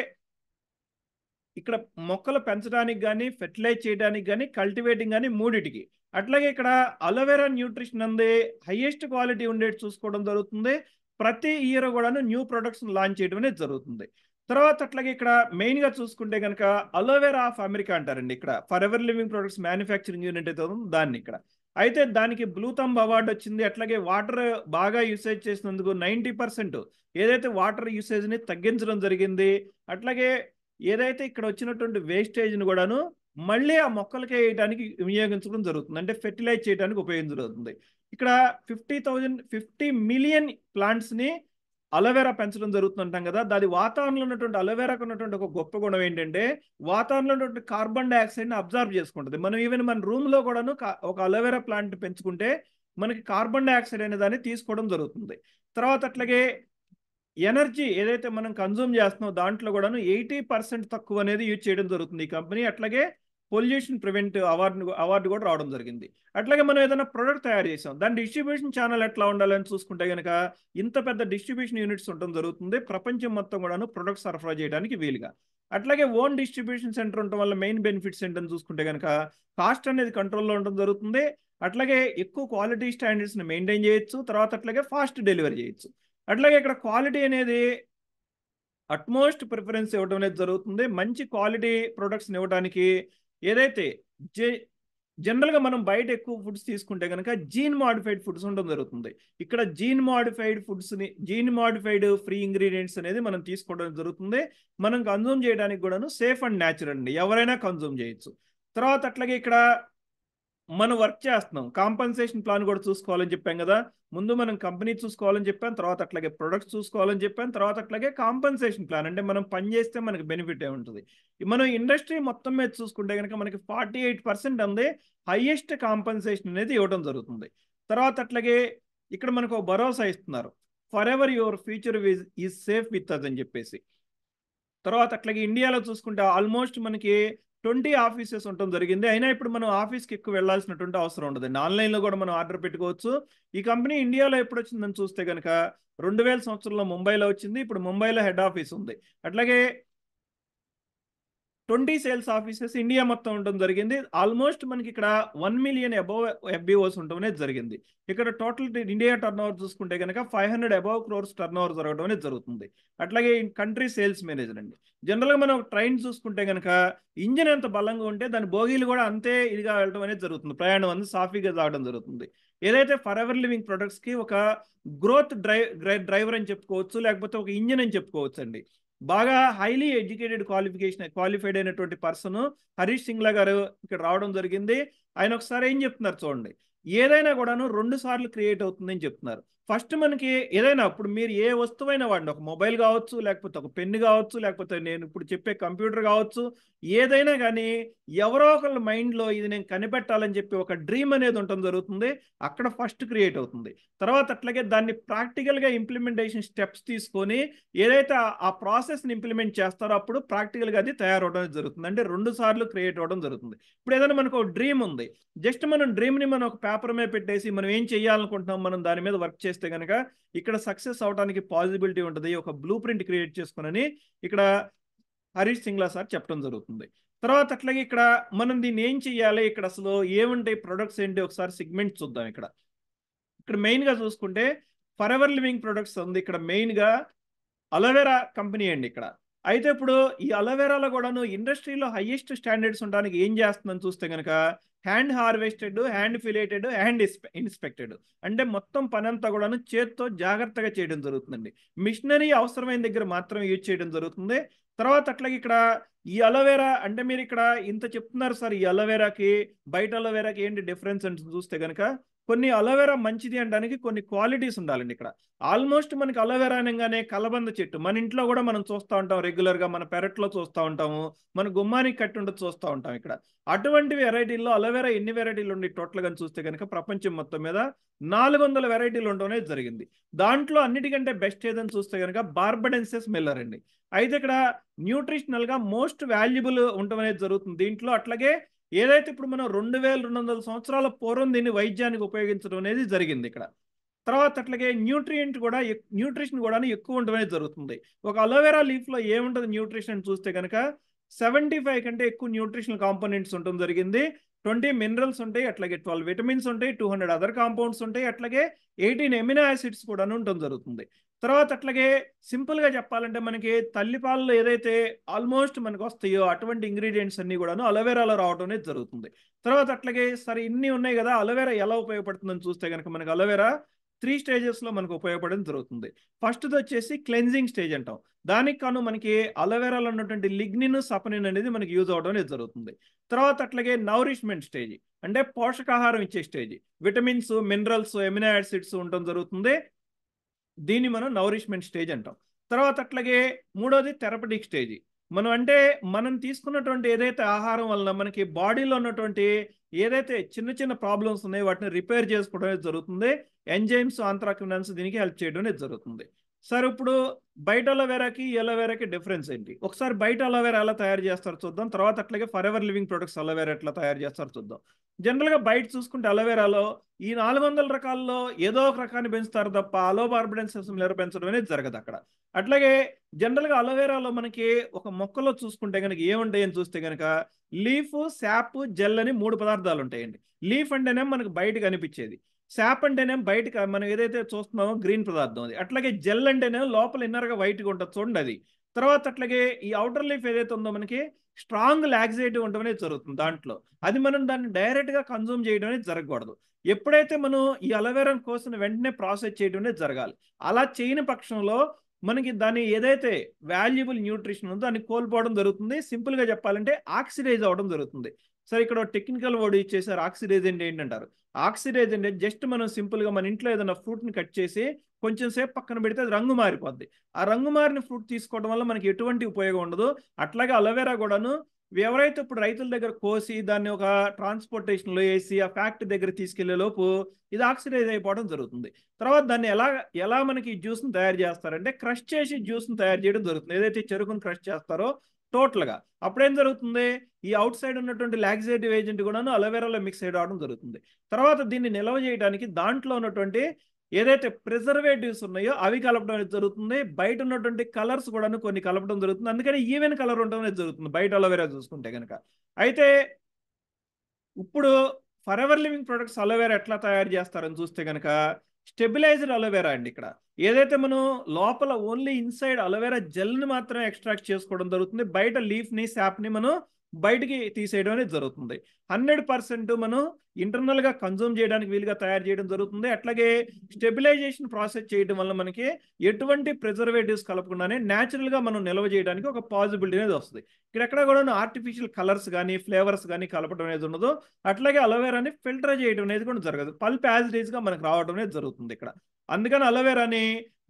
ఇక్కడ మొక్కలు పెంచడానికి కానీ, ఫెర్టిలైజ్ చేయడానికి కానీ, కల్టివేటింగ్ కానీ, మూడిటికి. అట్లాగే ఇక్కడ అలోవెరా న్యూట్రిషన్ అంది హైయెస్ట్ క్వాలిటీ ఉండేది చూసుకోవడం జరుగుతుంది. ప్రతి ఇయర్ కూడాను న్యూ ప్రొడక్ట్స్ లాంచ్ చేయడం అనేది జరుగుతుంది. తర్వాత అట్లాగే ఇక్కడ మెయిన్గా చూసుకుంటే కనుక అలోవెరా ఆఫ్ అమెరికా అంటారండి. ఇక్కడ for ever living products manufacturing unit అయితే దాన్ని ఇక్కడ అయితే దానికి బ్లూ థంబ్ అవార్డు వచ్చింది. అట్లాగే వాటర్ బాగా యూసేజ్ చేసినందుకు 90% ఏదైతే వాటర్ యూసేజ్ని తగ్గించడం జరిగింది. అట్లాగే ఏదైతే ఇక్కడ వచ్చినటువంటి వేస్టేజ్ని కూడాను మళ్ళీ ఆ మొక్కలకే వేయడానికి వినియోగించడం జరుగుతుంది, అంటే ఫెర్టిలైజ్ చేయడానికి ఉపయోగించబడుతుంది. ఇక్కడ 50 మిలియన్ ప్లాంట్స్ని అలోవెరా పెంచడం జరుగుతుంటాం కదా. దాని వాతావరణంలో ఉన్నటువంటి అలోవెరాకు ఉన్నటువంటి ఒక గొప్ప గుణం ఏంటంటే వాతావరణంలో ఉన్నటువంటి కార్బన్ డైఆక్సైడ్ని అబ్జర్వ్ చేసుకుంటుంది. మనం ఈవెన్ మన రూమ్లో కూడాను ఒక అలోవెరా ప్లాంట్ పెంచుకుంటే మనకి కార్బన్ డైఆక్సైడ్ అనే దాన్ని తీసుకోవడం జరుగుతుంది. తర్వాత అట్లాగే ఎనర్జీ ఏదైతే మనం కన్జ్యూమ్ చేస్తున్నామో దాంట్లో కూడాను 80% తక్కువ అనేది యూజ్ చేయడం జరుగుతుంది ఈ కంపెనీ. అట్లాగే పొల్యూషన్ ప్రివెంట్ అవార్డు కూడా రావడం జరిగింది. అట్లాగే మనం ఏదైనా ప్రొడక్ట్ తయారు చేసాం, దాని డిస్ట్రిబ్యూషన్ ఛానల్ ఎట్లా ఉండాలని చూసుకుంటే కనుక ఇంత పెద్ద డిస్ట్రిబ్యూషన్ యూనిట్స్ ఉండడం జరుగుతుంది ప్రపంచం మొత్తం కూడాను ప్రొడక్ట్ సరఫరా చేయడానికి వీలుగా. అట్లాగే ఓన్ డిస్ట్రిబ్యూషన్ సెంటర్ ఉండటం వల్ల మెయిన్ బెనిఫిట్స్ ఏంటని చూసుకుంటే కనుక కాస్ట్ అనేది కంట్రోల్లో ఉండడం జరుగుతుంది. అట్లాగే ఎక్కువ క్వాలిటీ స్టాండర్డ్స్ని మెయింటైన్ చేయొచ్చు. తర్వాత అట్లాగే ఫాస్ట్ డెలివరీ చేయొచ్చు. అట్లాగే ఇక్కడ క్వాలిటీ అనేది అట్మోస్ట్ ప్రిఫరెన్స్ ఇవ్వడం అనేది జరుగుతుంది. మంచి క్వాలిటీ ప్రొడక్ట్స్ని ఇవ్వడానికి ఏదైతే జనరల్గా మనం బయట ఎక్కువ ఫుడ్స్ తీసుకుంటే కనుక జీన్ మాడిఫైడ్ ఫుడ్స్ ఉండడం జరుగుతుంది. ఇక్కడ జీన్ మాడిఫైడ్ ఫ్రీ ఇంగ్రీడియంట్స్ అనేది మనం తీసుకోవడం జరుగుతుంది. మనం కన్జ్యూమ్ చేయడానికి కూడాను సేఫ్ అండ్ న్యాచురల్ అండి, ఎవరైనా కన్జ్యూమ్ చేయొచ్చు. తర్వాత అట్లాగే ఇక్కడ మనం వర్క్ చేస్తున్నాం, కాంపన్సేషన్ ప్లాన్ కూడా చూసుకోవాలని చెప్పాం కదా. ముందు మనం కంపెనీ చూసుకోవాలని చెప్పాం, తర్వాత అట్లాగే ప్రొడక్ట్స్ చూసుకోవాలని చెప్పాం, తర్వాత అట్లాగే కాంపన్సేషన్ ప్లాన్ అంటే మనం పని చేస్తే మనకి బెనిఫిట్ ఉంటుంది. మనం ఇండస్ట్రీ మొత్తం మీద చూసుకుంటే కనుక మనకి 48% అందే హైయెస్ట్ కాంపన్సేషన్ అనేది ఇవ్వడం జరుగుతుంది. తర్వాత అట్లాగే ఇక్కడ మనకు ఒక భరోసా ఇస్తున్నారు, forever your future is safe with us అని చెప్పేసి. తర్వాత అట్లాగే ఇండియాలో చూసుకుంటే ఆల్మోస్ట్ మనకి 20 ఆఫీసెస్ ఉండటం జరిగింది. అయినా ఇప్పుడు మనం ఆఫీస్కి ఎక్కువ వెళ్లాల్సినటువంటి అవసరం ఉండదండి, ఆన్లైన్లో కూడా మనం ఆర్డర్ పెట్టుకోవచ్చు. ఈ కంపెనీ ఇండియాలో ఎప్పుడు వచ్చిందని చూస్తే కనుక 2000 సంవత్సరంలో ముంబైలో వచ్చింది. ఇప్పుడు ముంబైలో హెడ్ ఆఫీస్ ఉంది. అట్లాగే 20 సేల్స్ ఆఫీసెస్ ఇండియా మొత్తం ఉండడం జరిగింది. ఆల్మోస్ట్ మనకి ఇక్కడ 1 మిలియన్ అబౌవ్ FBOs ఉండడం అనేది జరిగింది. ఇక్కడ టోటల్ ఇండియా టర్న్ ఓవర్ చూసుకుంటే కనుక 500 అబౌవ్ క్రోర్స్ టర్న్ ఓవర్ జరగడం అనేది జరుగుతుంది. అట్లాగే కంట్రీ సేల్స్ మేనేజర్ అండి. జనరల్గా మనం ట్రైన్ చూసుకుంటే కనుక ఇంజిన్ ఎంత బలంగా ఉంటే దాని బోగీలు కూడా అంతే ఇదిగా వెళ్ళడం అనేది జరుగుతుంది, ప్రయాణం అనేది సాఫీగా సాగడం జరుగుతుంది. ఏదైతే ఫర్ ఎవర్ లివింగ్ ప్రొడక్ట్స్కి ఒక గ్రోత్ డ్రైవర్ అని చెప్పుకోవచ్చు, లేకపోతే ఒక ఇంజిన్ అని చెప్పుకోవచ్చు అండి. బాగా హైలీ ఎడ్యుకేటెడ్ క్వాలిఫైడ్ అయినటువంటి పర్సన్ హరీష్ సింగ్లా గారు ఇక్కడ రావడం జరిగింది. ఆయన ఒకసారి ఏం చెప్తున్నారు చూడండి, ఏదైనా కూడాను 2 సార్లు క్రియేట్ అవుతుందని చెప్తున్నారు. ఫస్ట్ మనకి ఏదైనా ఇప్పుడు మీరు ఏ వస్తువైనా వాడండి, ఒక మొబైల్ కావచ్చు, లేకపోతే ఒక పెన్ను కావచ్చు, లేకపోతే నేను ఇప్పుడు చెప్పే కంప్యూటర్ కావచ్చు, ఏదైనా కానీ ఎవరో ఒకళ్ళ మైండ్లో ఇది నేను కనిపెట్టాలని చెప్పి ఒక డ్రీమ్ అనేది ఉండటం జరుగుతుంది, అక్కడ ఫస్ట్ క్రియేట్ అవుతుంది. తర్వాత అట్లాగే దాన్ని ప్రాక్టికల్గా ఇంప్లిమెంటేషన్ స్టెప్స్ తీసుకొని ఏదైతే ఆ ప్రాసెస్ని ఇంప్లిమెంట్ చేస్తారో అప్పుడు ప్రాక్టికల్గా అది తయారవడం జరుగుతుంది. అంటే 2 సార్లు క్రియేట్ అవ్వడం జరుగుతుంది. ఇప్పుడు ఏదైనా మనకు ఒక డ్రీమ్ ఉంది, జస్ట్ మనం డ్రీమ్ని మనం ఒక పేపర్ మీద పెట్టేసి మనం ఏం చేయాలనుకుంటున్నాం మనం దాని మీద వర్క్ చేస్తే కనుక ఇక్కడ సక్సెస్ అవడానికి పాసిబిలిటీ ఉంటుంది. ఒక బ్లూ ప్రింట్ క్రియేట్ చేసుకుని ఇక్కడ హరీష్ సింగ్లా సార్ చెప్పడం జరుగుతుంది. తర్వాత అట్లాగే ఇక్కడ మనం దీన్ని ఏం చెయ్యాలి, ఇక్కడ అసలు ఏముంటాయి ప్రొడక్ట్స్ ఏంటి, ఒకసారి సెగ్మెంట్ చూద్దాం. ఇక్కడ మెయిన్గా చూసుకుంటే ఫర్ ఎవర్ లివింగ్ ప్రొడక్ట్స్ ఉంది. ఇక్కడ మెయిన్గా అలోవెరా కంపెనీ అండి ఇక్కడ. అయితే ఇప్పుడు ఈ అలోవెరాలో కూడాను ఇండస్ట్రీలో హైయెస్ట్ స్టాండర్డ్స్ ఉండడానికి ఏం చేస్తుందని చూస్తే కనుక hand harvested, hand filleted, hand inspected, అంటే మొత్తం పని అంతా కూడాను చేత్తో జాగ్రత్తగా చేయడం జరుగుతుందండి. మిషనరీ అవసరమైన దగ్గర మాత్రం యూజ్ చేయడం జరుగుతుంది. తర్వాత అట్లాగే ఇక్కడ ఈ అలోవెరా అంటే మీరు ఇక్కడ ఇంత చెప్తున్నారు సార్, ఈ అలోవెరాకి బయట అలోవెరాకి ఏంటి డిఫరెన్స్ అని చూస్తే కనుక కొన్ని అలోవెరా మంచిది అనడానికి కొన్ని క్వాలిటీస్ ఉండాలండి. ఇక్కడ ఆల్మోస్ట్ మనకి అలోవెరా అనగానే కలబంద చెట్టు మన ఇంట్లో కూడా మనం చూస్తూ ఉంటాం, రెగ్యులర్గా మన పెరట్లో చూస్తూ ఉంటాము, మన గుమ్మానికి కట్టి ఉండదు చూస్తూ ఉంటాం. ఇక్కడ అటువంటి వెరైటీల్లో అలోవెరా ఎన్ని వెరైటీలు ఉండి టోటల్గా చూస్తే కనుక ప్రపంచం మొత్తం మీద 400 వెరైటీలు ఉండడం జరిగింది. దాంట్లో అన్నిటికంటే బెస్ట్ ఏదని చూస్తే కనుక బార్బడెన్సిస్ మిల్లర్ అండి. అయితే ఇక్కడ న్యూట్రిషనల్గా మోస్ట్ వాల్యుబుల్ ఉండడం అనేది జరుగుతుంది దీంట్లో. అట్లాగే ఏదైతే ఇప్పుడు మనం 2200 సంవత్సరాల పూర్వం దీన్ని వైద్యానికి ఉపయోగించడం అనేది జరిగింది ఇక్కడ. తర్వాత అట్లాగే న్యూట్రిషన్ కూడా ఎక్కువ ఉండడం జరుగుతుంది. ఒక అలోవెరా లీఫ్లో ఏముంటుంది న్యూట్రిషన్ చూస్తే కనుక 75 కంటే ఎక్కువ న్యూట్రిషనల్ కాంపోనెంట్స్ ఉండడం జరిగింది. 20 మినరల్స్ ఉంటాయి, అట్లాగే 12 విటమిన్స్ ఉంటాయి, 200 అదర్ కాంపౌండ్స్ ఉంటాయి, అట్లాగే 18 ఎమినో యాసిడ్స్ కూడా ఉండడం జరుగుతుంది. తర్వాత అట్లాగే సింపుల్గా చెప్పాలంటే మనకి తల్లిపాలలో ఏదైతే ఆల్మోస్ట్ మనకు వస్తాయో అటువంటి ఇంగ్రీడియంట్స్ అన్ని కూడాను అలోవెరాలో రావడం అనేది జరుగుతుంది. తర్వాత అట్లాగే సరే ఇన్ని ఉన్నాయి కదా, అలోవెరా ఎలా ఉపయోగపడుతుందని చూస్తే కనుక మనకి అలోవెరా 3 స్టేజెస్లో మనకు ఉపయోగపడడం జరుగుతుంది. ఫస్ట్ది వచ్చేసి క్లెన్జింగ్ స్టేజ్ అంటాం. దానికి కాను మనకి అలోవెరాలో ఉన్నటువంటి లిగ్నిన్, సపనిన్ అనేది మనకి యూజ్ అవడం అనేది జరుగుతుంది. తర్వాత అట్లాగే నౌరిష్మెంట్ స్టేజ్ అంటే పోషకాహారం ఇచ్చే stage, vitamins, minerals, amino acids ఉండడం జరుగుతుంది. దీన్ని మనం నౌరిష్మెంట్ స్టేజ్ అంటాం. తర్వాత అట్లాగే మూడోది థెరపటిక్ స్టేజ్. మనం తీసుకున్నటువంటి ఏదైతే ఆహారం వలన మనకి బాడీలో ఉన్నటువంటి ఏదైతే చిన్న చిన్న ప్రాబ్లమ్స్ ఉన్నాయో వాటిని రిపేర్ చేసుకోవడం జరుగుతుంది. ఎంజైమ్స్, ఆంథ్రాక్వినాన్స్ దీనికి హెల్ప్ చేయడం జరుగుతుంది. సార్ ఇప్పుడు బయట అలోవెరాకి ఈ అలోవెరాకి డిఫరెన్స్ ఏంటి? ఒకసారి బయట అలోవెరా ఎలా తయారు చేస్తారో చూద్దాం. తర్వాత అట్లాగే for ever living products aloe vera ఎట్లా తయారు చేస్తారో చూద్దాం. జనరల్‌గా బయట చూసుకుంటే అలోవెరాలో ఈ 400 రకాల్లో ఏదో ఒక రకాన్ని పెంచుతారు తప్ప అలోబార్బిడెన్సిస్‌ని పెంచడం అనేది జరగదక్కడ. అట్లాగే జనరల్‌గా అలోవెరాలో మనకి ఒక మొక్కలో చూసుకుంటే గనక ఏముంటాయని చూస్తే గనక లీఫ్, సాప్, జెల్ అని 3 పదార్థాలు ఉంటాయండి. లీఫ్ అంటేనేమో మనకు బయట కనిపించేది. సాప్ అంటేనేమో బయటకి మనం ఏదైతే చూస్తున్నామో గ్రీన్ పదార్థం అది. అట్లాగే జెల్ అంటేనేమో లోపల ఇన్నర్‌గా వైట్‌గా ఉంటది చూడండి అది. తర్వాత అట్లాగే ఈ ఔటర్ లీఫ్ ఏదైతే ఉందో మనకి స్ట్రాంగ్ లాక్సేటివ్ ఉండడం అనేది జరుగుతుంది దాంట్లో. అది మనం దాన్ని డైరెక్ట్‌గా కన్జ్యూమ్ చేయడం అనేది జరగకూడదు. ఎప్పుడైతే మనం ఈ అలోవెరాను కోసిన వెంటనే ప్రాసెస్ చేయడం అనేది జరగాలి. అలా చేయని పక్షంలో మనకి దాని ఏదైతే వాల్యుబుల్ న్యూట్రిషన్ ఉందో దాన్ని కోల్పోవడం జరుగుతుంది. సింపుల్‌గా చెప్పాలంటే ఆక్సిడైజ్ అవ్వడం జరుగుతుంది. సరే ఇక్కడ టెక్నికల్ వర్డ్ ఇచ్చేసారు ఆక్సిడైజ్ అంటే ఏంటంటారు? ఆక్సిడైజ్ అంటే జస్ట్ మనం సింపుల్‌గా మన ఇంట్లో ఏదైనా ఫ్రూట్‌ని కట్ చేసి కొంచెం సేపు పక్కన పెడితే అది రంగు మారిపోద్ది. ఆ రంగు మారిన ఫ్రూట్ తీసుకోవడం వల్ల మనకి ఎటువంటి ఉపయోగం ఉండదు. అట్లాగే అలోవెరా కూడాను ఎవరైతే ఇప్పుడు రైతుల దగ్గర కోసి దాన్ని ఒక ట్రాన్స్‌పోర్టేషన్‌లో ఏసి ఆ ఫ్యాక్టరీ దగ్గర తీసుకెళ్ళే లోపు ఇది ఆక్సిడైజ్ అయిపోవడం జరుగుతుంది. తర్వాత దాన్ని ఎలా మనకి జ్యూస్‌ని తయారు చేస్తారంటే క్రష్ చేసి జ్యూస్‌ని తయారు చేయడం జరుగుతుంది. ఏదైతే చెరుకుని క్రష్ చేస్తారో టోటల్‌గా. అప్పుడేం జరుగుతుంది? ఈ ఔట్ సైడ్ ఉన్నటువంటి లాక్సేటివ్ ఏజెంట్ కూడాను అలోవెరాలో మిక్స్ అయ్యి రావడం జరుగుతుంది. తర్వాత దీన్ని నిల్వ చేయడానికి దాంట్లో ఉన్నటువంటి ఏదైతే ప్రిజర్వేటివ్స్ ఉన్నాయో అవి కలపడం అనేది జరుగుతుంది. బయట ఉన్నటువంటి కలర్స్ కూడాను కొన్ని కలపడం జరుగుతుంది. అందుకని ఈవెన్ కలర్ ఉండడం అనేది జరుగుతుంది బయట అలోవెరా చూసుకుంటే గనక. అయితే ఇప్పుడు for ever living products aloe vera ఎట్లా తయారు చేస్తారని చూస్తే గనక స్టెబిలైజ్డ్ అలోవెరా అండి ఇక్కడ. ఏదైతే మనం లోపల ఓన్లీ ఇన్సైడ్ అలోవెరా జెల్‌ని మాత్రమే ఎక్స్ట్రాక్ట్ చేసుకోవడం జరుగుతుంది. బయట లీఫ్‌ని, సాప్‌ని మనం బయటికి తీసేయడం అనేది జరుగుతుంది. 100% మనం ఇంటర్నల్‌గా కన్జ్యూమ్ చేయడానికి వీలుగా తయారు చేయడం జరుగుతుంది. అట్లాగే స్టెబిలైజేషన్ ప్రాసెస్ చేయడం వల్ల మనకి ఎటువంటి ప్రిజర్వేటివ్స్ కలపకుండానే నేచురల్‌గా మనం నిల్వ చేయడానికి ఒక పాసిబిలిటీ అనేది వస్తది. ఇక్కడెక్కడ కూడాను ఆర్టిఫిషియల్ కలర్స్ గానీ, ఫ్లేవర్స్ గానీ కలపడం అనేది ఉండదు. అట్లాగే అలోవెరాని ఫిల్టర్ చేయడం అనేది కూడా జరగదు. పల్ప్ యాజ్ ఇట్ ఈస్‌గా మనకు రావడం అనేది జరుగుతుంది ఇక్కడ. అందుకని అలోవెరాని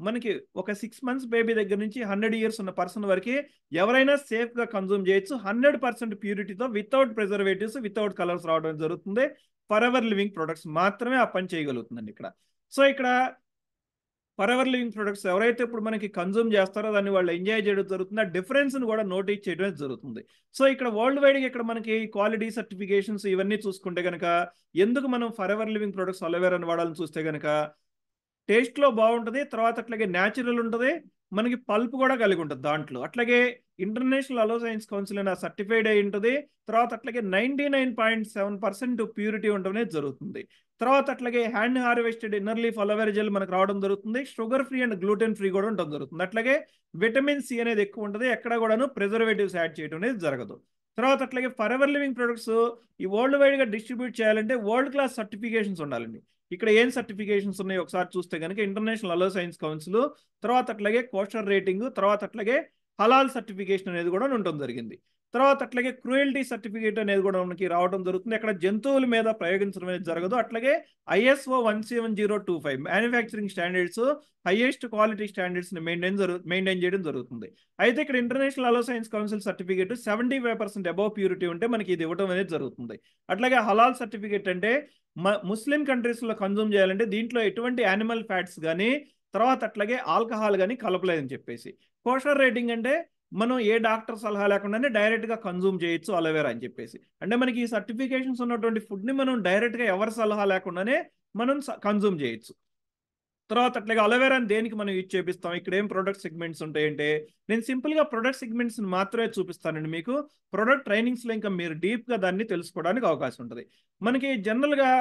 మనకి ఒక 6 మంత్స్ బేబీ దగ్గర నుంచి 100 ఇయర్స్ ఉన్న పర్సన్ వరకి ఎవరైనా సేఫ్‌గా కన్జ్యూమ్ చేయొచ్చు. 100% ప్యూరిటీతో వితౌట్ ప్రిజర్వేటివ్స్, వితౌట్ కలర్స్ రావడం జరుగుతుంది. ఫర్ ఎవర్ లివింగ్ ప్రొడక్ట్స్ మాత్రమే ఆ పని చేయగలుగుతుందండి ఇక్కడ. సో ఇక్కడ ఫర్ ఎవర్ లివింగ్ ప్రొడక్ట్స్ ఎవరైతే ఇప్పుడు మనకి కన్జ్యూమ్ చేస్తారో దాన్ని వాళ్ళు ఎంజాయ్ చేయడం జరుగుతుంది. ఆ డిఫరెన్స్‌ని కూడా నోటీస్ చేయడం జరుగుతుంది. సో ఇక్కడ వరల్డ్ వైడ్‌గా ఇక్కడ మనకి క్వాలిటీ సర్టిఫికేషన్స్ ఇవన్నీ చూసుకుంటే గనక ఎందుకు మనం ఫర్ ఎవర్ లివింగ్ ప్రొడక్ట్స్ అలోవెరాని వాడాలని చూస్తే గనక టేస్ట్‌లో బావుంటది. తర్వాత అట్లాగే న్యాచురల్ ఉంటది. మనకి పల్ప్ కూడా కలిగి ఉంటది దాంట్లో. అట్లాగే ఇంటర్నేషనల్ అలో సైన్స్ కౌన్సిల్ అని సర్టిఫైడ్ అయి ఉంటది. తర్వాత అట్లాగే 99.7% ప్యూరిటీ ఉండడం అనేది జరుగుతుంది. తర్వాత అట్లాగే hand harvested inner leaf aloe vera gel మనకు రావడం జరుగుతుంది. Sugar free and gluten free కూడా ఉండడం జరుగుతుంది. అట్లాగే విటమిన్ సి అనేది ఎక్కువ ఉంటది. ఎక్కడ కూడాను ప్రిజర్వేటివ్స్ యాడ్ చేయడం అనేది జరగదు. తర్వాత అట్లాగే ఫర్ ఎవర్ లివింగ్ ప్రొడక్ట్స్ ఈ వరల్డ్ వైడ్‌గా డిస్ట్రిబ్యూట్ చేయాలంటే వరల్డ్ క్లాస్ సర్టిఫికేషన్స్ ఉండాలండి. ఇక్కడ ఏం సర్టిఫికేషన్స్ ఉన్నాయో ఒకసారి చూస్తే గనక ఇంటర్నేషనల్ అలో సైన్స్ కౌన్సిల్, తర్వాత అట్లాగే కోస్టర్ రేటింగ్, తర్వాత అట్లాగే హలాల్ సర్టిఫికేషన్ అనేది కూడా ఉండటం జరిగింది. తర్వాత అట్లాగే క్రూయల్టీ సర్టిఫికేట్ అనేది కూడా మనకి రావడం జరుగుతుంది. అక్కడ జంతువుల మీద ప్రయోగించడం అనేది జరగదు. అట్లాగే ISO 17025 manufacturing standards highest quality స్టాండర్డ్స్‌ని మెయింటైన్ చేయడం జరుగుతుంది. అయితే ఇక్కడ international aloe science council certificate 75% above purity ఉంటే మనకి ఇది ఇవ్వడం అనేది జరుగుతుంది. అట్లాగే హలాల్ సర్టిఫికేట్ అంటే ముస్లిం కంట్రీస్‌లో కన్జ్యూమ్ చేయాలంటే దీంట్లో ఎటువంటి యానిమల్ ఫ్యాట్స్ గానీ, తర్వాత అట్లాగే ఆల్కహాల్ గానీ కలపలేదని చెప్పేసి. కోషర్ రేటింగ్ అంటే మనం ఏ డాక్టర్ సలహా లేకుండానే డైరెక్ట్‌గా కన్జ్యూమ్ చేయొచ్చు అలోవెరా అని చెప్పేసి. అంటే మనకి ఈ సర్టిఫికేషన్స్ ఉన్నటువంటి ఫుడ్‌ని మనం డైరెక్ట్‌గా ఎవరి సలహా లేకుండానే మనం కన్జ్యూమ్ చేయొచ్చు. తర్వాత అట్లాగే అలోవెరాని దేనికి మనం యూజ్ చేపిస్తాం? ఇక్కడ ఏం ప్రొడక్ట్ సెగ్మెంట్స్ ఉంటాయంటే, నేను సింపుల్‌గా ప్రొడక్ట్ సెగ్మెంట్స్‌ని మాత్రమే చూపిస్తానండి మీకు. ప్రొడక్ట్ ట్రైనింగ్స్‌లో ఇంకా మీరు డీప్‌గా దాన్ని తెలుసుకోవడానికి అవకాశం ఉంటది. మనకి జనరల్‌గా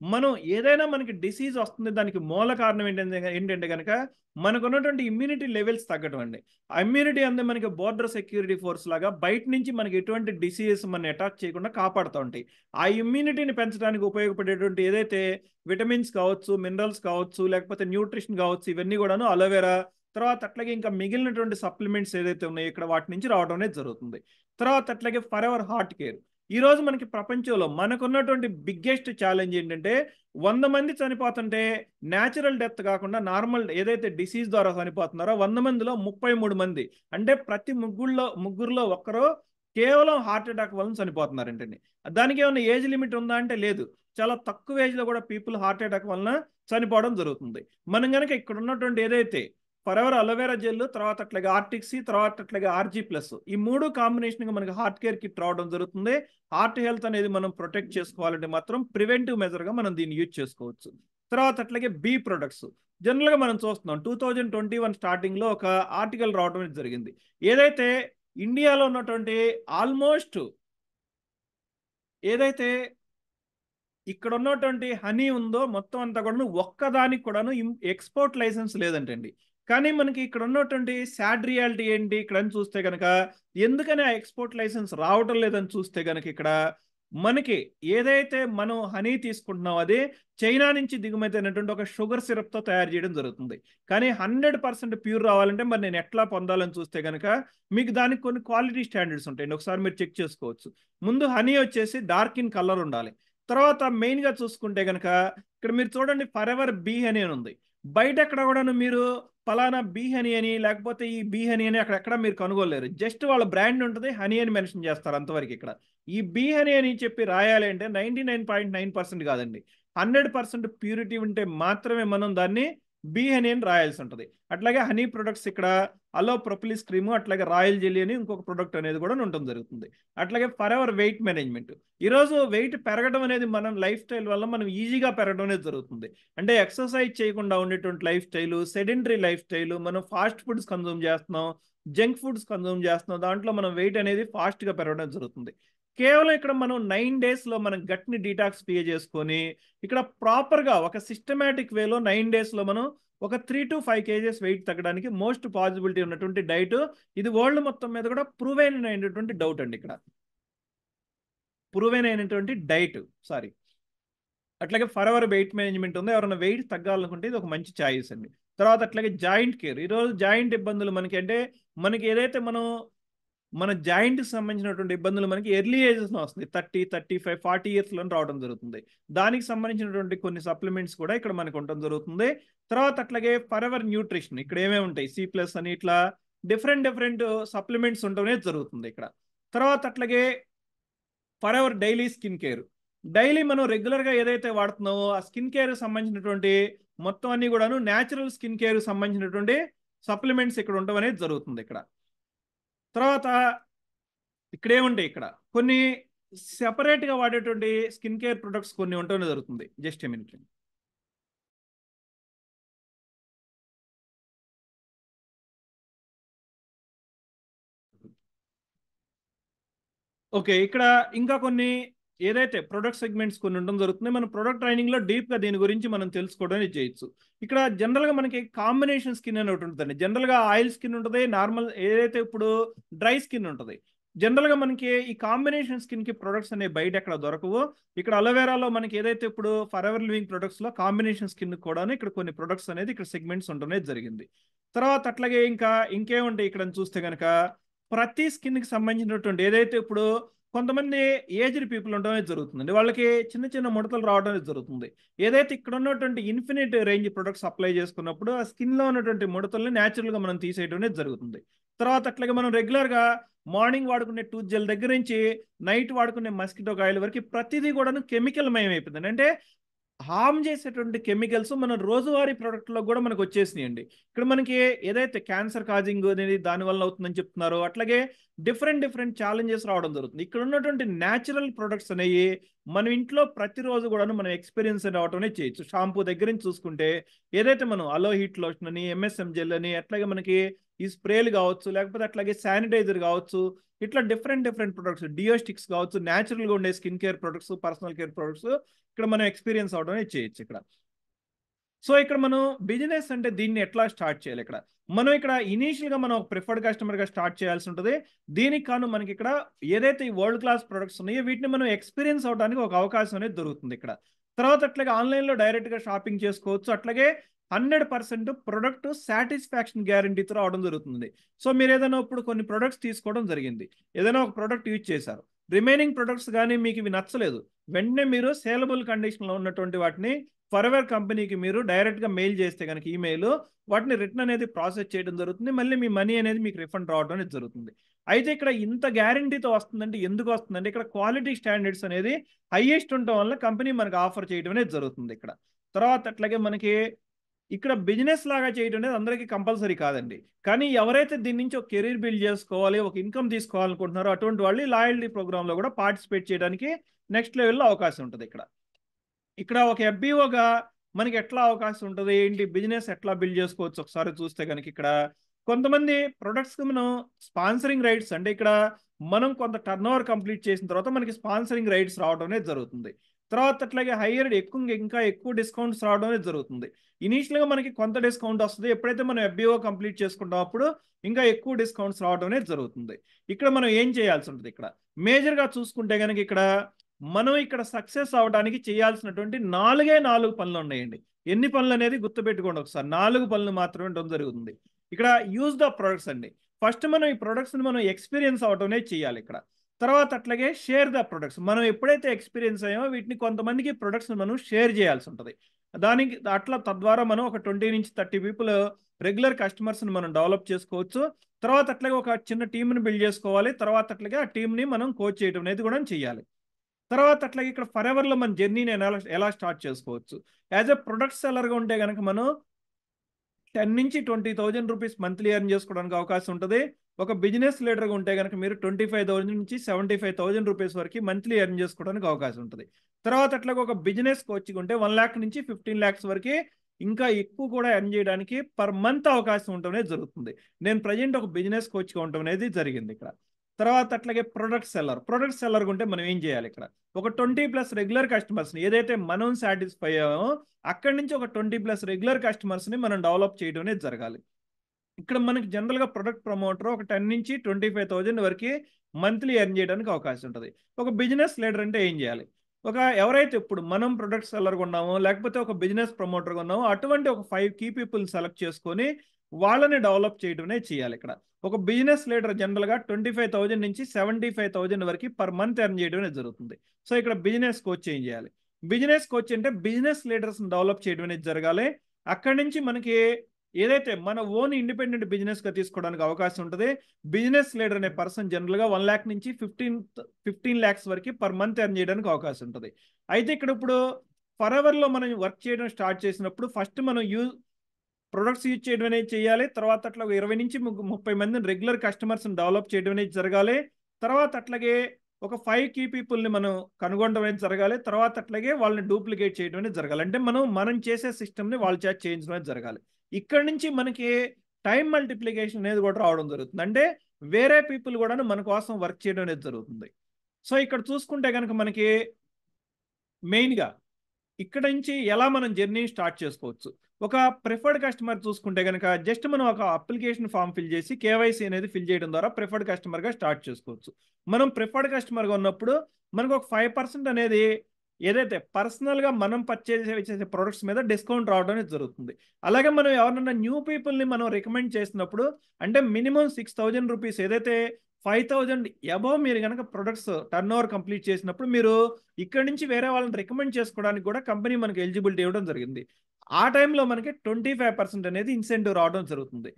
మనం ఏదైనా మనకి డిసీజ్ వస్తుంది దానికి మూల కారణం ఏంటంటే గనక మనకున్నటువంటి ఇమ్యూనిటీ లెవెల్స్ తగ్గడం అండి. ఆ ఇమ్యూనిటీ అనేది మనకి బోర్డర్ సెక్యూరిటీ ఫోర్స్ లాగా బయట నుంచి మనకి ఎటువంటి డిసీజెస్ మనల్ని అటాక్ చేయకుండా కాపాడుతూ ఉంటాయి. ఆ ఇమ్యూనిటీని పెంచడానికి ఉపయోగపడేటువంటి ఏదైతే విటమిన్స్ కావచ్చు, మినరల్స్ కావచ్చు, లేకపోతే న్యూట్రిషన్ కావచ్చు, ఇవన్నీ కూడాను అలోవెరా తర్వాత అట్లాగే ఇంకా మిగిలినటువంటి సప్లిమెంట్స్ ఏదైతే ఉన్నాయో ఇక్కడ వాటి నుంచి రావడం అనేది జరుగుతుంది. తర్వాత అట్లాగే ఫర్ ఎవర్ హార్ట్ కేర్. ఈ రోజు మనకి ప్రపంచంలో మనకున్నటువంటి బిగ్గెస్ట్ ఛాలెంజ్ ఏంటంటే 100 మంది చనిపోతుంటే న్యాచురల్ డెత్ కాకుండా నార్మల్ ఏదైతే డిసీజ్ ద్వారా చనిపోతున్నారో 100 మందిలో 33 మంది అంటే ప్రతి ముగ్గురులో ఒక్కరు కేవలం హార్ట్ అటాక్ వలన చనిపోతున్నారంటండి. దానికి ఏమైనా ఏజ్ లిమిట్ ఉందా అంటే లేదు. చాలా తక్కువ ఏజ్‌లో కూడా పీపుల్ హార్ట్ అటాక్ వలన చనిపోవడం జరుగుతుంది. మనం గనక ఇక్కడ ఉన్నటువంటి ఏదైతే ఫరెవర్ అలోవెరా జెల్, తర్వాత అట్లాగే ఆర్టిక్సీ, తర్వాత అట్లాగే ఆర్జీ ప్లస్, ఈ 3 కాంబినేషన్గా మనకి హార్ట్ కేర్ కిట్ రావడం జరుగుతుంది. హార్ట్ హెల్త్ అనేది మనం ప్రొటెక్ట్ చేసుకోవాలంటే మాత్రం ప్రివెంటివ్ మెజర్గా మనం దీన్ని యూజ్ చేసుకోవచ్చు. తర్వాత అట్లాగే బీ ప్రొడక్ట్స్, జనరల్గా మనం చూస్తున్నాం 2021 స్టార్టింగ్లో ఒక ఆర్టికల్ రావడం జరిగింది. ఏదైతే ఇండియాలో ఉన్నటువంటి ఆల్మోస్ట్ ఏదైతే ఇక్కడ ఉన్నటువంటి హనీ ఉందో మొత్తం అంతా కూడాను ఒక్కదానికి కూడాను ఎక్స్పోర్ట్ లైసెన్స్ లేదంటండి. కానీ మనకి ఇక్కడ ఉన్నటువంటి సాడ్ రియాలిటీ ఏంటి ఇక్కడ అని చూస్తే కనుక, ఎందుకని ఆ ఎక్స్పోర్ట్ లైసెన్స్ రావటం లేదని చూస్తే కనుక, ఇక్కడ మనకి ఏదైతే మనం హనీ తీసుకుంటున్నాం అది చైనా నుంచి దిగుమతి అయినటువంటి ఒక షుగర్ సిరప్తో తయారు చేయడం జరుగుతుంది. కానీ 100% ప్యూర్ రావాలంటే మరి నేను ఎట్లా పొందాలని చూస్తే కనుక, మీకు దానికి కొన్ని క్వాలిటీ స్టాండర్డ్స్ ఉంటాయండి. ఒకసారి మీరు చెక్ చేసుకోవచ్చు. ముందు హనీ వచ్చేసి డార్క్ ఇన్ కలర్ ఉండాలి. తర్వాత మెయిన్గా చూసుకుంటే కనుక ఇక్కడ మీరు చూడండి ఫరెవర్ బీ హనీ అని ఉంది. బయట ఎక్కడ కూడాను మీరు ఫలానా బీ హనీ అని లేకపోతే ఈ బీ హనీ అని అక్కడెక్కడ మీరు కనుగోలేరు. జస్ట్ వాళ్ళ బ్రాండ్ ఉంటుంది, హనీ అని మెన్షన్ చేస్తారు అంతవరకు. ఇక్కడ ఈ బీ హనీ అని చెప్పి రాయాలి అంటే 99.9% కాదండి, 100% ప్యూరిటీ ఉంటే మాత్రమే మనం దాన్ని బీ హనీ అని రాయాల్సి ఉంటుంది. అట్లాగే హనీ ప్రొడక్ట్స్ ఇక్కడ అలో ప్రొపిలిస్ క్రీము, అట్లాగే రాయల్ జెల్లీ అని ఇంకొక ప్రొడక్ట్ అనేది కూడా ఉండటం జరుగుతుంది. అట్లాగే ఫరెవర్ వెయిట్ మేనేజ్మెంట్, ఈరోజు వెయిట్ పెరగడం అనేది మనం లైఫ్ స్టైల్ వల్ల మనం ఈజీగా పెరగడం అనేది జరుగుతుంది. అంటే ఎక్సర్సైజ్ చేయకుండా ఉండేటువంటి life style, sedentary life style, మనం ఫాస్ట్ ఫుడ్స్ కన్జ్యూమ్ చేస్తున్నాం, జంక్ ఫుడ్స్ కన్జ్యూమ్ చేస్తున్నాం, దాంట్లో మనం వెయిట్ అనేది ఫాస్ట్గా పెరగడం జరుగుతుంది. కేవలం ఇక్కడ మనం 9 డేస్లో మనం గట్ని డీటాక్సిఫై చేసుకొని ఇక్కడ ప్రాపర్గా ఒక సిస్టమేటిక్ వేలో 9 డేస్లో మనం ఒక 3 to 5 kgs వెయిట్ తగ్గడానికి మోస్ట్ పాసిబిలిటీ ఉన్నటువంటి డైట్ ఇది. వరల్డ్ మొత్తం మీద కూడా ప్రూవెన్ అయినటువంటి డౌట్ అండి, ఇక్కడ ప్రూవెన్ అయినటువంటి డైట్, సారీ. అట్లాగే ఫరెవర్ వెయిట్ మేనేజ్మెంట్ ఉంది. ఎవరైనా వెయిట్ తగ్గాలనుకుంటే ఇది ఒక మంచి ఛాయిస్ అండి. తర్వాత అట్లాగే జాయింట్ కేర్, ఈరోజు జాయింట్ ఇబ్బందులు మనకి అంటే మనకి ఏదైతే మన జాయింట్కి సంబంధించినటువంటి ఇబ్బందులు మనకి ఎర్లీ ఏజెస్లో వస్తుంది, 30, 35, 40 ఇయర్స్లో రావడం జరుగుతుంది. దానికి సంబంధించినటువంటి కొన్ని సప్లిమెంట్స్ కూడా ఇక్కడ మనకు ఉండడం జరుగుతుంది. తర్వాత అట్లాగే ఫరెవర్ న్యూట్రిషన్, ఇక్కడ ఏమేమి ఉంటాయి, C+ అని ఇట్లా డిఫరెంట్ సప్లిమెంట్స్ ఉండడం జరుగుతుంది ఇక్కడ. తర్వాత అట్లాగే forever daily skin care, daily మనం రెగ్యులర్గా ఏదైతే వాడుతున్నామో ఆ స్కిన్ కేర్ సంబంధించినటువంటి మొత్తం అన్ని కూడాను న్యాచురల్ స్కిన్ కేర్ సంబంధించినటువంటి సప్లిమెంట్స్ ఇక్కడ ఉండడం అనేది జరుగుతుంది ఇక్కడ. తర్వాత ఇక్కడ ఏముంటాయి, ఇక్కడ కొన్ని సెపరేట్గా వాడేటువంటి స్కిన్ కేర్ ప్రొడక్ట్స్ కొన్ని ఉండడం జరుగుతుంది. Just a minute. ఓకే, ఇక్కడ ఇంకా కొన్ని ఏదైతే ప్రొడక్ట్ సెగ్మెంట్స్ కొన్ని ఉండడం జరుగుతుంది. మన ప్రొడక్ట్ ట్రైనింగ్లో డీప్గా దీని గురించి మనం తెలుసుకోవడానికి చేయొచ్చు. ఇక్కడ జనరల్గా మనకి కాంబినేషన్ స్కిన్ అని ఒకటి ఉంటుందండి. జనరల్గా ఆయిల్ స్కిన్ ఉంటుంది, నార్మల్ ఏదైతే ఇప్పుడు డ్రై స్కిన్ ఉంటుంది. జనరల్గా మనకి ఈ కాంబినేషన్ స్కిన్కి ప్రొడక్ట్స్ అనేవి బయట ఎక్కడ దొరకవు. ఇక్కడ అలోవెరాలో మనకి ఏదైతే ఇప్పుడు ఫరెవర్ లివింగ్ ప్రొడక్ట్స్లో కాంబినేషన్ స్కిన్ కూడా ఇక్కడ కొన్ని ప్రొడక్ట్స్ అనేది ఇక్కడ సెగ్మెంట్స్ ఉండడం జరిగింది. తర్వాత అట్లాగే ఇంకేముంటాయి ఇక్కడ చూస్తే కనుక ప్రతి స్కిన్కి సంబంధించినటువంటి ఏదైతే ఇప్పుడు కొంతమంది ఏజ్డ్ పీపుల్ ఉండడం జరుగుతుందండి, వాళ్ళకి చిన్న చిన్న ముడతలు రావడం జరుగుతుంది. ఏదైతే ఇక్కడ ఉన్నటువంటి ఇన్ఫినిట్ రేంజ్ ప్రొడక్ట్స్ అప్లై చేసుకున్నప్పుడు ఆ స్కిన్లో ఉన్నటువంటి ముడతల్ని న్యాచురల్గా మనం తీసేయడం అనేది జరుగుతుంది. తర్వాత అట్లాగే మనం రెగ్యులర్గా మార్నింగ్ వాడుకునే టూత్ జెల్ దగ్గర నుంచి నైట్ వాడుకునే మస్కిటో ఆయిల్ వరకు ప్రతిదీ కూడా కెమికల్ మయం అయిపోతుంది. అంటే హార్మ్ చేసేటువంటి కెమికల్స్ మన రోజువారీ ప్రోడక్ట్లో కూడా మనకు వచ్చేసినాయండి. ఇక్కడ మనకి ఏదైతే క్యాన్సర్ కాజింగ్ అనేది దానివల్ల అవుతుందని చెప్తున్నారో అట్లాగే డిఫరెంట్ ఛాలెంజెస్ రావడం జరుగుతుంది. ఇక్కడ ఉన్నటువంటి న్యాచురల్ ప్రొడక్ట్స్ అనేవి మనం ఇంట్లో ప్రతిరోజు కూడా మనం ఎక్స్పీరియన్స్ అవటమే చేయొచ్చు. షాంపూ దగ్గర నుంచి చూసుకుంటే ఏదైతే మనం అలో హీట్ లోషన్ అని, MSM జెల్ అని, అట్లాగే మనకి ఈ స్ప్రేలు కావచ్చు, లేకపోతే అట్లాగే శానిటైజర్ కావచ్చు, ఇట్లా డిఫరెంట్ ప్రొడక్ట్స్, డియోస్టిక్స్ కావచ్చు, న్యాచురల్గా ఉండే skin care products, personal care products ఇక్కడ మనం ఎక్స్పీరియన్స్ అవడం చేయొచ్చు ఇక్కడ. సో ఇక్కడ మనం బిజినెస్ అంటే దీన్ని ఎట్లా స్టార్ట్ చేయాలి, ఇక్కడ మనం ఇక్కడ ఇనీషియల్గా మనం ప్రిఫర్డ్ కస్టమర్గా స్టార్ట్ చేయాల్సి ఉంటుంది. దీనికి కాను మనకి ఇక్కడ ఏదైతే ఈ వరల్డ్ క్లాస్ ప్రొడక్ట్స్ ఉన్నాయో వీటిని మనం ఎక్స్పీరియన్స్ అవడానికి ఒక అవకాశం అనేది దొరుకుతుంది ఇక్కడ. తర్వాత అట్లాగే ఆన్లైన్లో డైరెక్ట్గా షాపింగ్ చేసుకోవచ్చు. అట్లాగే 100% ప్రొడక్ట్ సాటిస్ఫాక్షన్ గ్యారంటీతో రావడం జరుగుతుంది. సో మీరు ఏదైనా ఇప్పుడు కొన్ని ప్రొడక్ట్స్ తీసుకోవడం జరిగింది, ఏదైనా ఒక ప్రొడక్ట్ యూజ్ చేశారు, రిమైనింగ్ ప్రొడక్ట్స్ కానీ మీకు ఇవి నచ్చలేదు, వెంటనే మీరు సేలబుల్ కండిషన్లో ఉన్నటువంటి వాటిని ఫరెవర్ కంపెనీకి మీరు డైరెక్ట్గా మెయిల్ చేస్తే కనుక ఈమెయిల్ వాటిని రిటర్న్ అనేది ప్రాసెస్ చేయడం జరుగుతుంది. మళ్ళీ మీ మనీ అనేది మీకు రిఫండ్ రావడం అనేది జరుగుతుంది. అయితే ఇక్కడ ఇంత గ్యారంటీతో వస్తుందంటే ఎందుకు వస్తుందంటే ఇక్కడ క్వాలిటీ స్టాండర్డ్స్ అనేది హైయెస్ట్ ఉండటం వల్ల కంపెనీ మనకు ఆఫర్ చేయడం అనేది జరుగుతుంది ఇక్కడ. తర్వాత అట్లాగే మనకి ఇక్కడ బిజినెస్ లాగా చేయడం అనేది అందరికీ కంపల్సరీ కాదండి. కానీ ఎవరైతే దీని నుంచి ఒక కెరీర్ బిల్డ్ చేసుకోవాలి, ఒక ఇన్కమ్ తీసుకోవాలనుకుంటున్నారో అటువంటి వాళ్ళు లాయల్టీ ప్రోగ్రామ్లో కూడా పార్టిసిపేట్ చేయడానికి నెక్స్ట్ లెవెల్లో అవకాశం ఉంటుంది. ఇక్కడ ఒక ఎఫ్బిఓగా మనకి ఎట్లా అవకాశం ఉంటుంది, ఏంటి బిజినెస్ ఎట్లా బిల్డ్ చేసుకోవచ్చు ఒకసారి చూస్తే కనుక ఇక్కడ కొంతమంది ప్రొడక్ట్స్కి మనం స్పాన్సరింగ్ రైట్స్ అంటే ఇక్కడ మనం కొంత టర్న్ ఓవర్ కంప్లీట్ చేసిన తర్వాత మనకి స్పాన్సరింగ్ రైట్స్ రావడం అనేది జరుగుతుంది. తర్వాత అట్లాగే హయ్యర్ ఇంకా ఎక్కువ డిస్కౌంట్స్ రావడం అనేది జరుగుతుంది. ఇనీషియల్గా మనకి కొంత డిస్కౌంట్ వస్తుంది, ఎప్పుడైతే మనం ఎఫ్బిఓ కంప్లీట్ చేసుకుంటాం అప్పుడు ఇంకా ఎక్కువ డిస్కౌంట్స్ రావడం అనేది జరుగుతుంది. ఇక్కడ మనం ఏం చేయాల్సి ఉంటుంది, ఇక్కడ మేజర్గా చూసుకుంటే కనుక ఇక్కడ మనం ఇక్కడ సక్సెస్ అవడానికి చేయాల్సినటువంటి 4 పనులు ఉన్నాయండి. ఎన్ని పనులు అనేది గుర్తుపెట్టుకోండి ఒకసారి, 4 పనులు మాత్రమే ఉండడం జరుగుతుంది. ఇక్కడ యూజ్ ద ప్రొడక్ట్స్ అండి. ఫస్ట్ మనం ఈ ప్రొడక్ట్స్ని మనం ఎక్స్పీరియన్స్ అవటమే చేయాలి ఇక్కడ. తర్వాత అట్లాగే షేర్ ద ప్రొడక్ట్స్, మనం ఎప్పుడైతే ఎక్స్పీరియన్స్ అయ్యామో వీటిని కొంతమందికి ప్రొడక్ట్స్ని మనం షేర్ చేయాల్సి ఉంటుంది. దానికి అట్లా తద్వారా మనం ఒక 20 నుంచి 30 పీపుల్ రెగ్యులర్ కస్టమర్స్ని మనం డెవలప్ చేసుకోవచ్చు. తర్వాత అట్లాగే ఒక చిన్న టీంని బిల్డ్ చేసుకోవాలి. తర్వాత అట్లాగే ఆ టీంని మనం కోచ్ చేయడం అనేది కూడా చేయాలి. తర్వాత అట్లాగే ఇక్కడ ఫర్ ఎవర్లో మన జర్నీని ఎలా స్టార్ట్ చేసుకోవచ్చు. యాజ్ ఎ ప్రొడక్ట్ సెల్లర్గా ఉంటే కనుక మనం 10 నుంచి 20,000 రూపీస్ మంత్లీ ఎర్న్ చేసుకోవడానికి అవకాశం ఉంటుంది. ఒక బిజినెస్ లీడర్గా ఉంటే కనుక మీరు 25,000 నుంచి 75,000 రూపీస్ వరకు మంత్లీ ఎర్న్ చేసుకోవడానికి అవకాశం ఉంటుంది. తర్వాత అట్లాగే ఒక బిజినెస్ కోచ్గా ఉంటే 1 lakh నుంచి 15 lakhs వరకు ఇంకా ఎక్కువ కూడా ఎర్న్ చేయడానికి పర్ మంత్ అవకాశం ఉండడం అనేది జరుగుతుంది. నేను ప్రజెంట్ ఒక బిజినెస్ కోచ్గా ఉండడం అనేది జరిగింది ఇక్కడ. తర్వాత అట్లాగే ప్రొడక్ట్ సెల్లర్ ఉంటే మనం ఏం చేయాలి, ఇక్కడ ఒక 20+ రెగ్యులర్ కస్టమర్స్ని ఏదైతే మనం సాటిస్ఫై అయ్యామో అక్కడి నుంచి ఒక 20+ రెగ్యులర్ కస్టమర్స్ని మనం డెవలప్ చేయడం అనేది జరగాలి. ఇక్కడ మనకి జనరల్గా ప్రొడక్ట్ ప్రమోటర్ ఒక 10 నుంచి 25,000 వరకు మంత్లీ ఎర్న్ చేయడానికి అవకాశం ఉంటుంది. ఒక బిజినెస్ లీడర్ అంటే ఏం చేయాలి, ఎవరైతే ఇప్పుడు మనం ప్రొడక్ట్ సెల్లర్గా ఉన్నామో లేకపోతే ఒక బిజినెస్ ప్రమోటర్గా ఉన్నామో అటువంటి ఒక 5 key people సెలెక్ట్ చేసుకొని వాళ్ళని డెవలప్ చేయడమే చేయాలి. ఇక్కడ ఒక బిజినెస్ లీడర్ జనరల్గా 25,000 నుంచి 75,000 వరకు పర్ మంత్ ఎర్న్ చేయడం అనేది జరుగుతుంది. సో ఇక్కడ బిజినెస్ కోచ్ ఏం చేయాలి, బిజినెస్ కోచ్ అంటే బిజినెస్ లీడర్స్ని డెవలప్ చేయడం అనేది జరగాలి. అక్కడి నుంచి మనకి ఏదైతే మన ఓన్ ఇండిపెండెంట్ బిజినెస్గా తీసుకోవడానికి అవకాశం ఉంటుంది. బిజినెస్ లీడర్ అనే పర్సన్ జనరల్గా 1 lakh నుంచి 15 lakhs వరకు పర్ మంత్ ఎర్న్ చేయడానికి అవకాశం ఉంటుంది. అయితే ఇక్కడ ఇప్పుడు ఫర్ ఎవర్లో మనం వర్క్ చేయడం స్టార్ట్ చేసినప్పుడు ఫస్ట్ మనం ప్రొడక్ట్స్ యూజ్ చేయడం అనేది చేయాలి. తర్వాత అట్లా 20 నుంచి 30 మందిని రెగ్యులర్ కస్టమర్స్ని డెవలప్ చేయడం అనేది జరగాలి. తర్వాత అట్లాగే ఒక 5 key peopleని మనం కనుగొనడం అనేది జరగాలి. తర్వాత అట్లాగే వాళ్ళని డూప్లికేట్ చేయడం అనేది జరగాలి. అంటే మనం చేసే సిస్టమ్ని వాళ్ళ చేత చేయించడం అనేది జరగాలి. ఇక్కడ నుంచి మనకి టైం మల్టిప్లికేషన్ అనేది కూడా రావడం జరుగుతుంది. అంటే వేరే పీపుల్ కూడా మన కోసం వర్క్ చేయడం అనేది జరుగుతుంది. సో ఇక్కడ చూసుకుంటే కనుక మనకి మెయిన్గా ఇక్కడ నుంచి ఎలా మనం జర్నీ స్టార్ట్ చేసుకోవచ్చు. ఒక ప్రిఫర్డ్ కస్టమర్ చూసుకుంటే కనుక జస్ట్ మనం ఒక అప్లికేషన్ ఫామ్ ఫిల్ చేసి కేవైసీ అనేది ఫిల్ చేయడం ద్వారా ప్రిఫర్డ్ కస్టమర్గా స్టార్ట్ చేసుకోవచ్చు. మనం ప్రిఫర్డ్ కస్టమర్గా ఉన్నప్పుడు మనకు ఒక 5% అనేది ఏదైతే పర్సనల్గా మనం పర్చేజ్ చేసే ప్రొడక్ట్స్ మీద డిస్కౌంట్ రావడం అనేది జరుగుతుంది. అలాగే మనం ఎవరైనా న్యూ పీపుల్ని మనం రికమెండ్ చేసినప్పుడు అంటే మినిమం 6,000 రూపీస్ ఏదైతే 5,000 అబవ్ మీరు కనుక ప్రొడక్ట్స్ టర్న్ ఓవర్ కంప్లీట్ చేసినప్పుడు మీరు ఇక్కడ నుంచి వేరే వాళ్ళని రికమెండ్ చేసుకోవడానికి కూడా కంపెనీ మనకి ఎలిజిబిలిటీ ఇవ్వడం జరిగింది. ఆ టైంలో మనకి 25% అనేది ఇన్సెంటివ్ రావడం జరుగుతుంది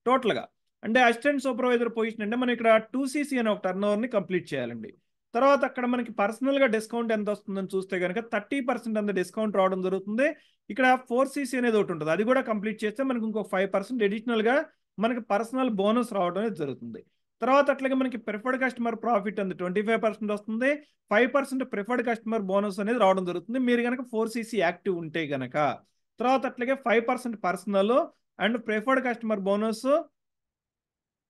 టోటల్గా. అంటే అసిస్టెంట్ సూపర్వైజర్ పొజిషన్ అంటే మనం ఇక్కడ 2cc అనే ఒక టర్న్ ఓవర్ని కంప్లీట్ చేయాలండి. తర్వాత అక్కడ మనకి పర్సనల్గా డిస్కౌంట్ ఎంత వస్తుందని చూస్తే కనుక 30% అంత డిస్కౌంట్ రావడం జరుగుతుంది. ఇక్కడ 4cc అనేది ఒకటి ఉంటుంది, అది కూడా కంప్లీట్ చేస్తే మనకి ఇంకో 5% అడిషనల్గా మనకి పర్సనల్ బోనస్ రావడం అనేది జరుగుతుంది. తర్వాత అట్లాగే మనకి ప్రిఫర్డ్ కస్టమర్ ప్రాఫిట్ అనేది 25% వస్తుంది. 5% ప్రిఫర్డ్ కస్టమర్ బోనస్ అనేది రావడం జరుగుతుంది మీరు కనుక 4cc యాక్టివ్ ఉంటే కనుక. తర్వాత అట్లాగే 5% personal and preferred customer bonus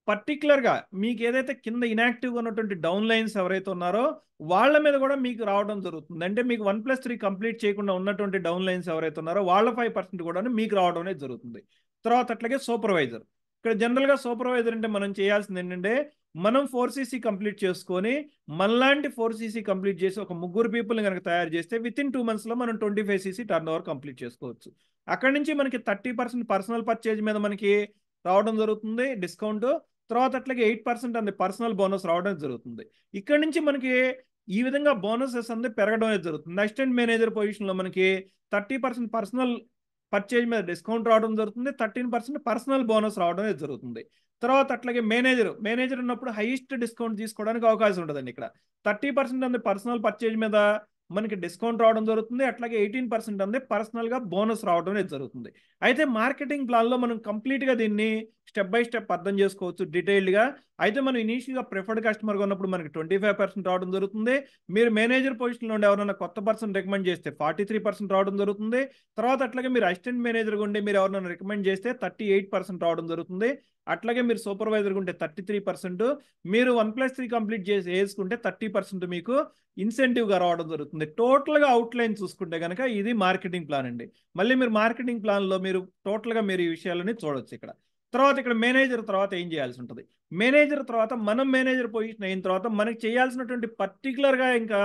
పర్టికులర్గా మీకు ఏదైతే కింద ఇన్యాక్టివ్గా ఉన్నటువంటి డౌన్ లైన్స్ ఎవరైతే ఉన్నారో వాళ్ళ మీద కూడా మీకు రావడం జరుగుతుంది. అంటే మీకు 1+3 కంప్లీట్ చేయకుండా ఉన్నటువంటి డౌన్ లైన్స్ ఎవరైతే ఉన్నారో వాళ్ళ 5% కూడా మీకు రావడం అనేది జరుగుతుంది. తర్వాత అట్లాగే సూపర్వైజర్, ఇక్కడ జనరల్గా సూపర్వైజర్ అంటే మనం చేయాల్సింది ఏంటంటే మనం 4cc కంప్లీట్ చేసుకొని మనలాంటి 4cc కంప్లీట్ చేసి ఒక 3 పీపుల్ని కనుక తయారు చేస్తే వితిన్ 2 monthsలో మనం 25cc టర్న్ ఓవర్ కంప్లీట్ చేసుకోవచ్చు. అక్కడి నుంచి మనకి 30% పర్సనల్ పర్చేజ్ మీద మనకి రావడం జరుగుతుంది డిస్కౌంట్. తర్వాత అట్లాగే 8% అనేది పర్సనల్ బోనస్ రావడం జరుగుతుంది. ఇక్కడ నుంచి మనకి ఈ విధంగా బోనసెస్ అనేది పెరగడం అనేది జరుగుతుంది. అసిస్టెంట్ మేనేజర్ పొజిషన్లో మనకి 30% పర్సనల్ పర్చేజ్ మీద డిస్కౌంట్ రావడం జరుగుతుంది. 13% పర్సనల్ బోనస్ రావడం అనేది జరుగుతుంది. తర్వాత అట్లాగే మేనేజర్ ఉన్నప్పుడు హైయెస్ట్ డిస్కౌంట్ తీసుకోవడానికి అవకాశం ఉంటుందండి. ఇక్కడ 30% అనేది పర్సనల్ పర్చేజ్ మీద మనకి డిస్కౌంట్ రావడం జరుగుతుంది. అట్లాగే 18% అనేది పర్సనల్‌గా బోనస్ రావడం అనేది జరుగుతుంది. అయితే మార్కెటింగ్ ప్లాన్‌లో మనం కంప్లీట్‌గా దీన్ని స్టెప్ బై స్టెప్ అర్థం చేసుకోవచ్చు డీటెయిల్డ్‌గా. అయితే మనం ఇనీషియల్‌గా ప్రిఫర్డ్ కస్టమర్‌గా ఉన్నప్పుడు మనకి 25% రావడం జరుగుతుంది. మీరు మేనేజర్ పొజిషన్‌లో ఉండి ఎవరైనా కొత్త పర్సన్ రికమెండ్ చేస్తే 43% రావడం జరుగుతుంది. తర్వాత అట్లాగే మీరు అసిస్టెంట్ మేనేజర్‌గా ఉండి మీరు ఎవరినైనా రికమెండ్ చేస్తే 38% రావడం జరుగుతుంది. అట్లాగే మీరు సూపర్వైజర్‌గా ఉంటే 33%, మీరు 1+3 కంప్లీట్ చేసి యేసుకుంటే 30% మీకు ఇన్సెంటివ్‌గా రావడం జరుగుతుంది. టోటల్‌గా అవుట్‌లైన్ చూసుకుంటే గనక ఇది మార్కెటింగ్ ప్లాన్ అండి. మళ్ళీ మీరు మార్కెటింగ్ ప్లాన్‌లో మీరు టోటల్‌గా మీరు ఈ విషయాలన్నీ చూడొచ్చు ఇక్కడ. తర్వాత ఇక్కడ మేనేజర్ తర్వాత ఏం చేయాల్సి ఉంటది? మేనేజర్ తర్వాత మనం మేనేజర్ పొజిషన్ అయిన తర్వాత మనకి చేయాల్సినటువంటి పర్టిక్యులర్‌గా ఇంకా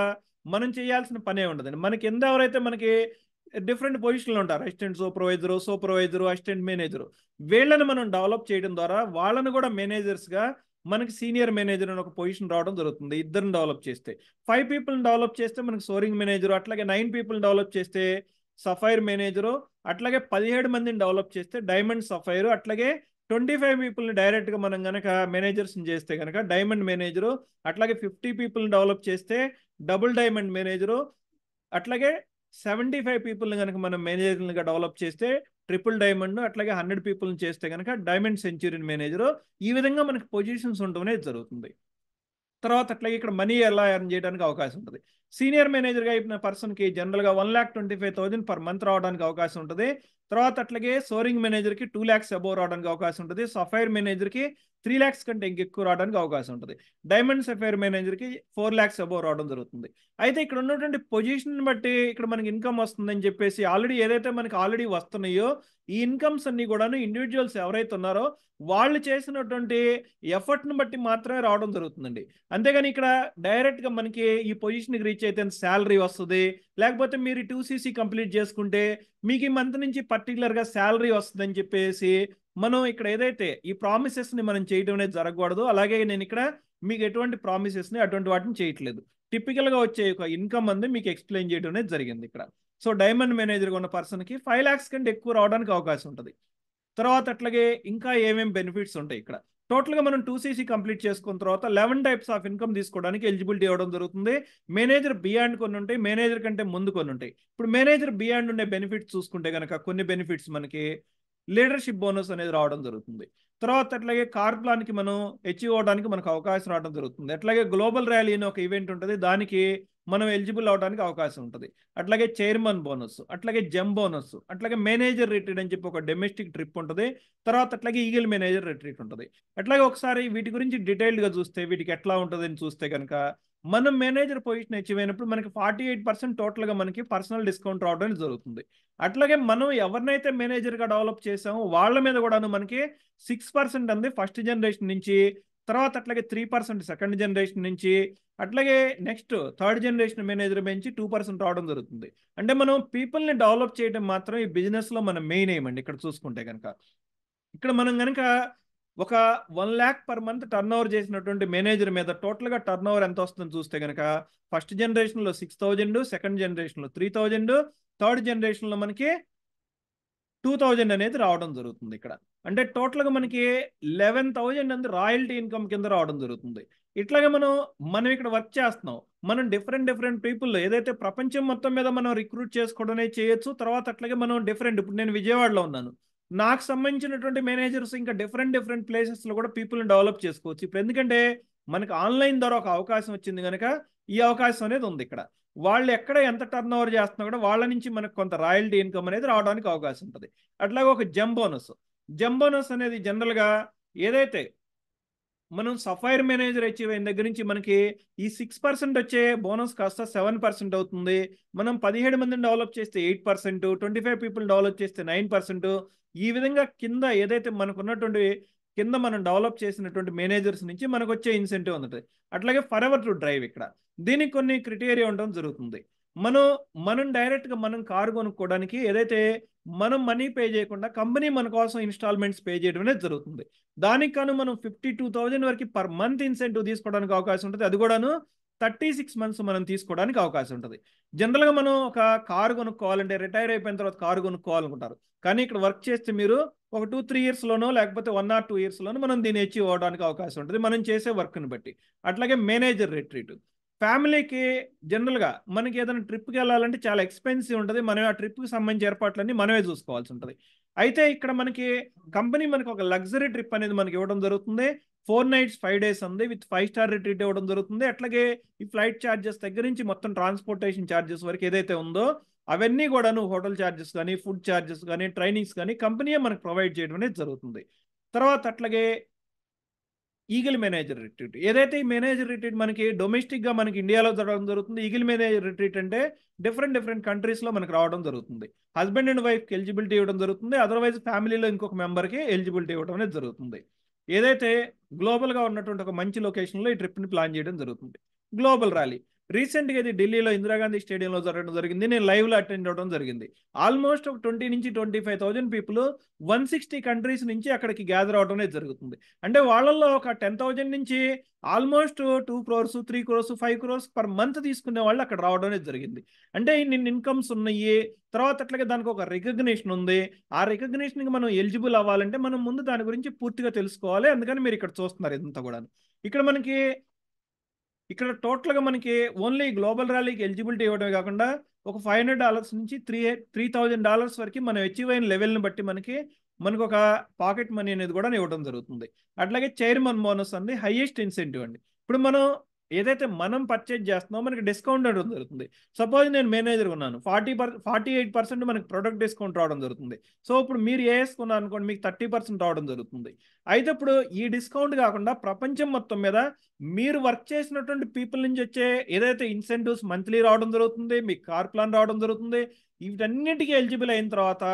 మనం చేయాల్సిన పనే ఉండదండి. మన కింద ఎవరైతే మనకి డిఫరెంట్ పొజిషన్‌లో ఉంటారు. Assistant supervisor, assistant manager. వీళ్ళని మనం డెవలప్ చేయడం ద్వారా వాళ్ళని కూడా మేనేజర్స్‌గా మనకి సీనియర్ మేనేజర్ అని ఒక పొజిషన్ రావడం జరుగుతుంది. ఇద్దరిని డెవలప్ చేస్తే. 5 పీపుల్‌ని డెవలప్ చేస్తే మనకి సోరింగ్ మేనేజరు, అట్లాగే 9 పీపుల్‌ని డెవలప్ చేస్తే సఫైర్ మేనేజరు, అట్లాగే 17 మందిని డెవలప్ చేస్తే డైమండ్ సఫైరు, అట్లాగే 25 పీపుల్‌ని డైరెక్ట్‌గా మనం గనక మేనేజర్స్‌ని చేస్తే గనక డైమండ్ మేనేజరు, అట్లాగే 50 పీపుల్‌ని డెవలప్ చేస్తే డబుల్ డైమండ్ మేనేజరు, అట్లాగే 75 పీపుల్‌ని గనక మనం మేనేజర్‌లుగా డెవలప్ చేస్తే ట్రిపుల్ డైమండ్, అట్లాగే 100 పీపుల్‌ని చేస్తే గనక డైమండ్ సెంచురియన్ మేనేజరు. ఈ విధంగా మనకి పొజిషన్స్ ఉండడం అనేది జరుగుతుంది. తర్వాత అట్లాగే ఇక్కడ మనీ ఎలా ఎర్న్ చేయడానికి అవకాశం ఉంటుంది. సీనియర్ మేనేజర్‌గా అయిన పర్సన్‌కి జనరల్‌గా 1,25,000 పర్ మంత్ రావడానికి అవకాశం ఉంటది. తర్వాత అట్లాగే సోరింగ్ మేనేజర్‌కి 2,00,000 అబోవ్ రావడానికి అవకాశం ఉంటది. సఫైర్ మేనేజర్‌కి 3,00,000 కంటే ఇంకెక్కువ రావడానికి అవకాశం ఉంటది. డైమండ్ సఫైర్ మేనేజర్‌కి 4,00,000 అబోవ్ రావడం జరుగుతుంది. అయితే ఇక్కడ ఉన్నటువంటి పొజిషన్‌ని బట్టి ఇక్కడ మనకి ఇన్‌కమ్ వస్తుందని చెప్పేసి ఆల్రెడీ ఏదైతే మనకి ఆల్రెడీ వస్తున్నాయో ఈ ఇన్‌కమ్స్ అన్నీ కూడాను ఇండివిడ్యువల్స్ ఎవరైతే ఉన్నారో వాళ్ళు చేసినటువంటి ఎఫర్ట్‌ని బట్టి మాత్రమే రావడం జరుగుతుందండి. అంతేగాని ఇక్కడ డైరెక్ట్‌గా మనకి ఈ పొజిషన్‌కి రీచ్ అయితే సాలరీ వస్తది. లేకపోతే మీరు 2సీసీ కంప్లీట్ చేసుకుంటే మీకు ఈ మంత్ నుంచి పర్టిక్యులర్‌గా సాలరీ వస్తదని చెప్పేసి మనం ఇక్కడ ఏదైతే ఈ ప్రామిసెస్‌ని మనం చేయడం అనేది జరగకూడదు. అలాగే నేను ఇక్కడ మీకు ఎటువంటి ప్రామిసెస్‌ని అటువంటి వాటిని చేయట్లేదు. టిపికల్‌గా వచ్చే ఒక ఇన్‌కమ్ అంది మీకు ఎక్స్‌ప్లెయిన్ చేయడం అనేది జరిగింది ఇక్కడ. సో, డైమండ్ మేనేజర్‌గా ఉన్న పర్సన్‌కి 5,00,000 కంటే ఎక్కువ రావడానికి అవకాశం ఉంటది. తర్వాత అట్లాగే ఇంకా ఏమేం బెనిఫిట్స్ ఉంటాయి ఇక్కడ. టోటల్‌గా మనం 2సీసీ కంప్లీట్ చేసుకున్న తర్వాత 11 టైప్స్ ఆఫ్ ఇన్‌కమ్ తీసుకోవడానికి ఎలిజిబిలిటీ ఇవ్వడం జరుగుతుంది. మేనేజర్ బియాండ్ కొన్ని ఉంటాయి. మేనేజర్ కంటే ముందు కొన్ని ఉంటాయి. ఇప్పుడు మేనేజర్ బియాండ్ ఉండే బెనిఫిట్స్ చూసుకుంటే గనక కొన్ని బెనిఫిట్స్ మనకి లీడర్‌షిప్ బోనస్ అనేది రావడం జరుగుతుంది. తర్వాత అట్లాగే కార్ ప్లాన్‌కి మనం అచీవ్ అవ్వడానికి మనకు అవకాశం రావడం జరుగుతుంది. అట్లాగే గ్లోబల్ ర్యాలీ అని ఒక ఈవెంట్ ఉంటది. దానికి మనం ఎలిజిబుల్ అవ్వడానికి అవకాశం ఉంటది. అట్లాగే చైర్మన్ బోనస్, అట్లాగే జెమ్ బోనస్, అట్లాగే మేనేజర్ రిట్రీట్ అని చెప్పి ఒక డొమెస్టిక్ ట్రిప్ ఉంటది. తర్వాత అట్లాగే ఈగిల్ మేనేజర్ రిట్రీట్ ఉంటది. అట్లాగే ఒకసారి వీటి గురించి డీటెయిల్డ్‌గా చూస్తే వీటికి ఎట్లా ఉంటదని చూస్తే గనక మనం మేనేజర్ పొజిషన్ అచీవ్ అయినప్పుడు మనకి 48% టోటల్‌గా మనకి పర్సనల్ డిస్కౌంట్ రావడం అనేది జరుగుతుంది. అట్లాగే మనం ఎవరినైతే మేనేజర్‌గా డెవలప్ చేసామో వాళ్ళ మీద కూడాను మనకి 6% అంది ఫస్ట్ జనరేషన్ నుంచి, తర్వాత అట్లాగే 3% సెకండ్ జనరేషన్ నుంచి, అట్లాగే నెక్స్ట్ థర్డ్ జనరేషన్ మేనేజర్ పెంచి 2% రావడం జరుగుతుంది. అంటే మనం పీపుల్‌ని డెవలప్ చేయడం మాత్రం ఈ బిజినెస్‌లో మన మెయిన్ ఎయిమ్ అండి ఇక్కడ చూసుకుంటే గనక. ఇక్కడ మనం గనక ఒక 1,00,000 పర్ మంత్ టర్నోవర్ చేసినటువంటి మేనేజర్ మీద టోటల్‌గా టర్నోవర్ ఎంత వస్తుందని చూస్తే గనక ఫస్ట్ జనరేషన్‌లో 6,000, సెకండ్ జనరేషన్‌లో 3,000, థర్డ్ జనరేషన్‌లో మనకి 2,000 అనేది రావడం జరుగుతుంది ఇక్కడ. అంటే టోటల్‌గా మనకి 11,000 అనేది రాయల్టీ ఇన్‌కమ్ కింద రావడం జరుగుతుంది. ఇట్లాగే మనం ఇక్కడ వర్క్ చేస్తున్నాం. మనం డిఫరెంట్ పీపుల్ ఏదైతే ప్రపంచం మొత్తం మీద మనం రిక్రూట్ చేసుకోవడం అనేది చేయొచ్చు. తర్వాత అట్లాగే మనం ఇప్పుడు నేను విజయవాడలో ఉన్నాను. నాకు సంబంధించినటువంటి మేనేజర్స్ ఇంకా డిఫరెంట్ ప్లేసెస్‌లో కూడా పీపుల్‌ని డెవలప్ చేసుకోవచ్చు. ఇప్పుడు ఎందుకంటే మనకి ఆన్‌లైన్ ద్వారా ఒక అవకాశం వచ్చింది గనక ఈ అవకాశం అనేది ఉంది ఇక్కడ. వాళ్ళు ఎక్కడ ఎంత టర్నోవర్ చేస్తున్నా కూడా వాళ్ళ నుంచి మనకు కొంత రాయల్టీ ఇన్‌కమ్ అనేది రావడానికి అవకాశం ఉంటది. అట్లాగే ఒక జెమ్ బోనస్. జెమ్ బోనస్ అనేది జనరల్‌గా ఏదైతే మనం సఫైర్ మేనేజర్ అచీవ్ అయిన దగ్గర నుంచి మనకి ఈ 6% వచ్చే బోనస్ కాస్త 7% అవుతుంది. మనం 17 మందిని డెవలప్ చేస్తే 8%, 25 పీపుల్ డెవలప్ చేస్తే 9%. ఈ విధంగా కింద ఏదైతే మనకున్నటువంటి కింద మనం డెవలప్ చేసినటువంటి మేనేజర్స్ నుంచి మనకొచ్చే ఇన్సెంటివ్ ఉంటుంది. అట్లాగే ఫర్ ఎవర్ టు డ్రైవ్ ఇక్కడ. దీనికి కొన్ని క్రైటీరియా ఉండడం జరుగుతుంది. మనం మనం డైరెక్ట్‌గా మనం కారు కొనుక్కోవడానికి ఏదైతే మనం మనీ పే చేయకుండా కంపెనీ మన కోసం ఇన్‌స్టాల్‌మెంట్స్ పే చేయడం అనేది జరుగుతుంది. దానికి గాను మనం 52,000 వరకు పర్ మంత్ ఇన్సెంటివ్ తీసుకోవడానికి అవకాశం ఉంటది. అది కూడాను 36 మంత్స్ మనం తీసుకోవడానికి అవకాశం ఉంటది. జనరల్‌గా మనం ఒక కారు కొనుక్కోవాలంటే రిటైర్ అయిపోయిన తర్వాత కారు కొనుక్కోవాలనుకుంటారు. కానీ ఇక్కడ వర్క్ చేస్తే మీరు ఒక 2, 3 ఇయర్స్‌లోనో లేకపోతే 1 ఆర్ 2 ఇయర్స్‌లోనో మనం దీన్ని అచీవ్ అవ్వడానికి అవకాశం ఉంటది. మనం చేసే వర్క్‌ని బట్టి. అట్లాగే మేనేజర్ రిట్రీట్. ఫ్యామిలీకి జనరల్గా మనకి ఏదైనా ట్రిప్కి వెళ్ళాలంటే చాలా ఎక్స్పెన్సివ్ ఉంటుంది. మనం ఆ ట్రిప్కి సంబంధించిన ఏర్పాట్లన్నీ మనమే చూసుకోవాల్సి ఉంటుంది. అయితే ఇక్కడ మనకి కంపెనీ మనకి ఒక లగ్జరీ ట్రిప్ అనేది మనకి ఇవ్వడం జరుగుతుంది. 4 nights 5 days ఉంది, విత్ 5 star రిట్రీట్ ఇవ్వడం జరుగుతుంది. అట్లాగే ఈ ఫ్లైట్ ఛార్జెస్ దగ్గర నుంచి మొత్తం ట్రాన్స్పోర్టేషన్ ఛార్జెస్ వరకు ఏదైతే ఉందో అవన్నీ కూడాను, హోటల్ ఛార్జెస్ కానీ, ఫుడ్ ఛార్జెస్ కానీ, ట్రైనింగ్స్ కానీ కంపెనీయే మనకు ప్రొవైడ్ చేయడం అనేది జరుగుతుంది. తర్వాత అట్లాగే ఈగిల్ మేనేజర్ రిట్రీట్, ఏదైతే ఈ మేనేజర్ రిట్రీట్ మనకి డొమెస్టిక్గా మనకి ఇండియాలో జరగడం జరుగుతుంది. ఈగిల్ మేనేజర్ రిట్రీట్ అంటే డిఫరెంట్ కంట్రీస్లో మనకు రావడం జరుగుతుంది. హస్బెండ్ అండ్ వైఫ్కి ఎలిజిబిలిటీ ఇవ్వడం జరుగుతుంది. అదర్వైజ్ ఫ్యామిలీలో ఇంకొక మెంబర్కి ఎలిజిబిలిటీ ఇవ్వడం అనేది జరుగుతుంది. ఏదైతే గ్లోబల్గా ఉన్నటువంటి ఒక మంచి లొకేషన్లో ఈ ట్రిప్ని ప్లాన్ చేయడం జరుగుతుంది. గ్లోబల్ ర్యాలీ రీసెంట్గా ఇది ఢిల్లీలో ఇందిరాగాంధీ స్టేడియంలో జరగడం జరిగింది. నేను లైవ్లో అటెండ్ అవ్వడం జరిగింది. ఆల్మోస్ట్ ఒక 20 నుంచి 25,000 పీపుల్ 160 కంట్రీస్ నుంచి అక్కడికి గ్యాదర్ అవడం అనేది జరుగుతుంది. అంటే వాళ్ళల్లో ఒక 10,000 నుంచి almost 2 crores 3 crores 5 crores per month తీసుకునే వాళ్ళు అక్కడ రావడం అనేది జరిగింది. అంటే ఇన్ని ఇన్కమ్స్ ఉన్నాయి. తర్వాత అట్లాగే దానికి ఒక రికగ్నిషన్ ఉంది. ఆ రికగ్నిషన్కి మనం ఎలిజిబుల్ అవ్వాలంటే మనం ముందు దాని గురించి పూర్తిగా తెలుసుకోవాలి. అందుకని మీరు ఇక్కడ చూస్తున్నారు ఇదంతా కూడా. ఇక్కడ టోటల్గా మనకి ఓన్లీ గ్లోబల్ ర్యాలీకి ఎలిజిబిలిటీ ఇవ్వడమే కాకుండా ఒక $500 నుంచి $3,000 వరకు మనం అచీవ్ అయిన లెవెల్ని బట్టి మనకు ఒక పాకెట్ మనీ అనేది కూడా ఇవ్వడం జరుగుతుంది. అట్లాగే చైర్మన్ బోనస్ అండి హైయెస్ట్ ఇన్సెంటివ్ అండి. ఇప్పుడు మనం ఏదైతే మనం పర్చేజ్ చేస్తున్నామో మనకి డిస్కౌంట్ ఇవ్వడం జరుగుతుంది. సపోజ్ నేను మేనేజర్ ఉన్నాను, 48% మనకి ప్రొడక్ట్ డిస్కౌంట్ రావడం జరుగుతుంది. సో ఇప్పుడు మీరు వేసుకున్నారు అనుకోండి, మీకు 30% రావడం జరుగుతుంది. అయితే ఇప్పుడు ఈ డిస్కౌంట్ కాకుండా ప్రపంచం మొత్తం మీద మీరు వర్క్ చేసినటువంటి పీపుల్ నుంచి వచ్చే ఏదైతే ఇన్సెంటివ్స్ మంత్లీ రావడం జరుగుతుంది, మీకు కార్ ప్లాన్ రావడం జరుగుతుంది, వీటన్నిటికీ ఎలిజిబుల్ అయిన తర్వాత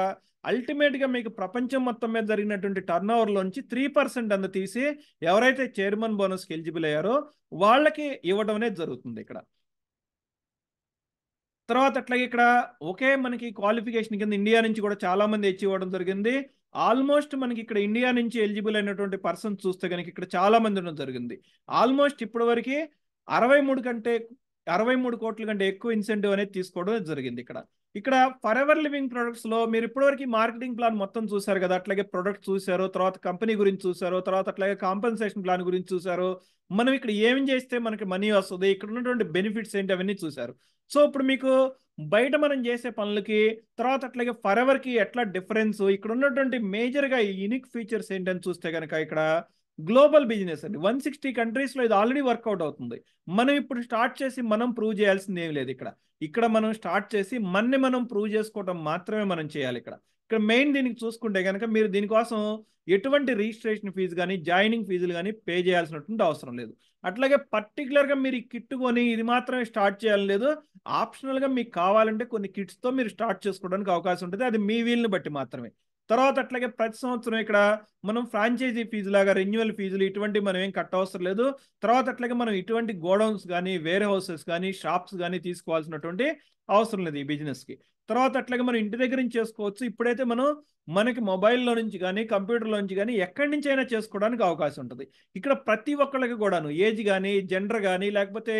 అల్టిమేట్గా మీకు ప్రపంచం మొత్తం మీద జరిగినటువంటి టర్న్ ఓవర్లోంచి 3% అంత తీసి ఎవరైతే చైర్మన్ బోనస్కి ఎలిజిబుల్ అయ్యారో వాళ్ళకి ఇవ్వడం అనేది జరుగుతుంది ఇక్కడ. తర్వాత అట్లాగే ఇక్కడ ఒకే మనకి క్వాలిఫికేషన్ కింద ఇండియా నుంచి కూడా చాలా మంది అచీవ్ అవ్వడం జరిగింది. ఆల్మోస్ట్ మనకి ఇక్కడ ఇండియా నుంచి ఎలిజిబుల్ అయినటువంటి పర్సన్స్ చూస్తే కనుక ఇక్కడ చాలా మంది ఉండడం జరిగింది. ఆల్మోస్ట్ ఇప్పటి వరకు 63 కోట్ల కంటే ఎక్కువ ఇన్సెంటివ్ అనేది తీసుకోవడం జరిగింది. ఇక్కడ ఫర్ ఎవర్ లివింగ్ ప్రొడక్ట్స్ లో మీరు ఇప్పటివరకు మార్కెటింగ్ ప్లాన్ మొత్తం చూసారు కదా, అట్లాగే ప్రొడక్ట్ చూసారు, తర్వాత కంపెనీ గురించి చూసారు, తర్వాత అట్లాగే కాంపెన్సేషన్ ప్లాన్ గురించి చూసారు. మనం ఇక్కడ ఏం చేస్తే మనకి మనీ వస్తుంది, ఇక్కడ ఉన్నటువంటి బెనిఫిట్స్ ఏంటి అవన్నీ చూసారు. సో ఇప్పుడు మీకు బయట మనం చేసే పనులకి తర్వాత అట్లాగే ఫర్ ఎవర్కి ఎట్లా డిఫరెన్స్, ఇక్కడ ఉన్నటువంటి మేజర్గా యూనిక్ ఫీచర్స్ ఏంటని చూస్తే కనుక ఇక్కడ గ్లోబల్ బిజినెస్ అండి. 160 కంట్రీస్లో ఇది ఆల్రెడీ వర్కౌట్ అవుతుంది. మనం ఇప్పుడు స్టార్ట్ చేసి మనం ప్రూవ్ చేయాల్సింది ఏం లేదు. ఇక్కడ మనం స్టార్ట్ చేసి మనం ప్రూవ్ చేసుకోవడం మాత్రమే మనం చేయాలి. ఇక్కడ మెయిన్ దీనికి చూసుకుంటే కనుక మీరు దీనికోసం ఎటువంటి రిజిస్ట్రేషన్ ఫీజు కానీ జాయినింగ్ ఫీజులు కానీ పే చేయాల్సినటువంటి అవసరం లేదు. అట్లాగే పర్టికులర్గా మీరు ఈ కిట్ కొని ఇది మాత్రమే స్టార్ట్ చేయాలని లేదు. ఆప్షనల్గా మీకు కావాలంటే కొన్ని కిట్స్తో మీరు స్టార్ట్ చేసుకోవడానికి అవకాశం ఉంటుంది. అది మీ వీలుని బట్టి మాత్రమే. తర్వాత అట్లాగే ప్రతి సంవత్సరం ఇక్కడ మనం ఫ్రాంచైజీ ఫీజు లాగా రెన్యువల్ ఫీజులు ఇటువంటివి మనం ఏం కట్టవసరం లేదు. తర్వాత అట్లాగే మనం ఇటువంటి గోడౌన్స్ కానీ వేర్ హౌసెస్ కానీ షాప్స్ కానీ తీసుకోవాల్సినటువంటి అవసరం లేదు ఈ బిజినెస్కి. తర్వాత అట్లాగే మనం ఇంటి దగ్గర నుంచి చేసుకోవచ్చు. ఇప్పుడైతే మనకి మొబైల్లో నుంచి కానీ కంప్యూటర్లో నుంచి కానీ ఎక్కడి నుంచి అయినా చేసుకోవడానికి అవకాశం ఉంటుంది. ఇక్కడ ప్రతి ఒక్కళ్ళకి కూడాను ఏజ్ కానీ జెండర్ కానీ లేకపోతే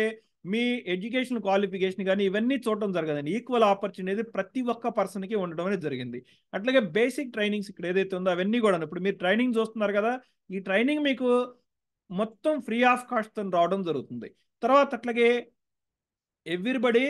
మీ ఎడ్యుకేషన్ క్వాలిఫికేషన్ కానీ ఇవన్నీ చూడటం జరగదండి. ఈక్వల్ ఆపర్చునిటీ ప్రతి ఒక్క పర్సన్కి ఉండడం అనేది జరిగింది. అట్లాగే బేసిక్ ట్రైనింగ్స్ ఇక్కడ ఏదైతే ఉందో అవన్నీ కూడా ఇప్పుడు మీరు ట్రైనింగ్ చూస్తున్నారు కదా, ఈ ట్రైనింగ్ మీకు మొత్తం ఫ్రీ ఆఫ్ కాస్ట్తో రావడం జరుగుతుంది. తర్వాత అట్లాగే everybody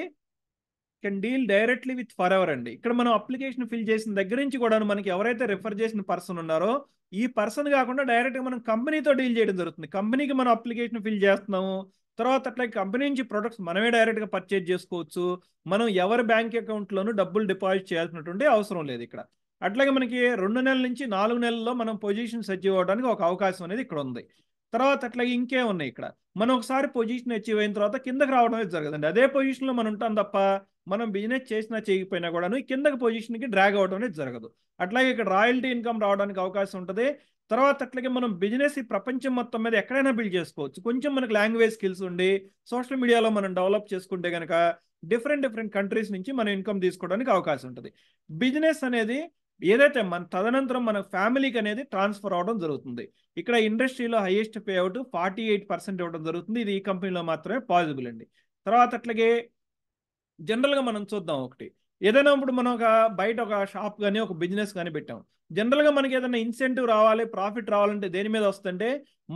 can deal directly with for ever అండి. ఇక్కడ మనం అప్లికేషన్ ఫిల్ చేసిన దగ్గర నుంచి కూడా మనకి ఎవరైతే రిఫర్ చేసిన పర్సన్ ఉన్నారో ఈ పర్సన్ కాకుండా డైరెక్ట్గా మనం కంపెనీతో డీల్ చేయడం జరుగుతుంది. కంపెనీకి మనం అప్లికేషన్ ఫిల్ చేస్తున్నాము, తర్వాత అట్లాగే కంపెనీ నుంచి ప్రొడక్ట్స్ మనమే డైరెక్ట్గా పర్చేజ్ చేసుకోవచ్చు. మనం ఎవరి బ్యాంక్ అకౌంట్లోనూ డబ్బులు డిపాజిట్ చేయాల్సినటువంటి అవసరం లేదు ఇక్కడ. అట్లాగే మనకి 2 నెలల నుంచి 4 నెలల్లో మనం పొజిషన్స్ అచీవ్ అవ్వడానికి ఒక అవకాశం అనేది ఇక్కడ ఉంది. తర్వాత అట్లాగే ఇంకేమున్నాయి ఇక్కడ, మనం ఒకసారి పొజిషన్ అచీవ్ అయిన తర్వాత కిందకి రావడం అనేది జరగదండి. అదే పొజిషన్లో మనం ఉంటాం తప్ప మనం బిజినెస్ చేసినా చేయకపోయినా కూడాను కిందకి పొజిషన్కి డ్రాగ్ అవ్వడం అనేది జరగదు. అట్లాగే ఇక్కడ రాయల్టీ ఇన్కమ్ రావడానికి అవకాశం ఉంటుంది. తర్వాత అట్లాగే మనం బిజినెస్ ఈ ప్రపంచం మొత్తం మీద ఎక్కడైనా బిల్డ్ చేసుకోవచ్చు. కొంచెం మనకు లాంగ్వేజ్ స్కిల్స్ ఉండి సోషల్ మీడియాలో మనం డెవలప్ చేసుకుంటే కనుక డిఫరెంట్ కంట్రీస్ నుంచి మనం ఇన్కమ్ తీసుకోవడానికి అవకాశం ఉంటుంది. బిజినెస్ అనేది ఏదైతే తదనంతరం మన ఫ్యామిలీకి అనేది ట్రాన్స్ఫర్ అవడం జరుగుతుంది. ఇక్కడ ఇండస్ట్రీలో హైయెస్ట్ పే అవుట్ 48% ఇవ్వడం జరుగుతుంది. ఇది ఈ కంపెనీలో మాత్రమే పాసిబుల్ అండి. తర్వాత అట్లాగే జనరల్గా మనం చూద్దాం ఒకటి, ఏదైనా ఇప్పుడు మనం బయట ఒక షాప్ కానీ ఒక బిజినెస్ కానీ పెట్టాం. జనరల్గా మనకి ఏదైనా ఇన్సెంటివ్ రావాలి, ప్రాఫిట్ రావాలంటే దేని మీద వస్తుందంటే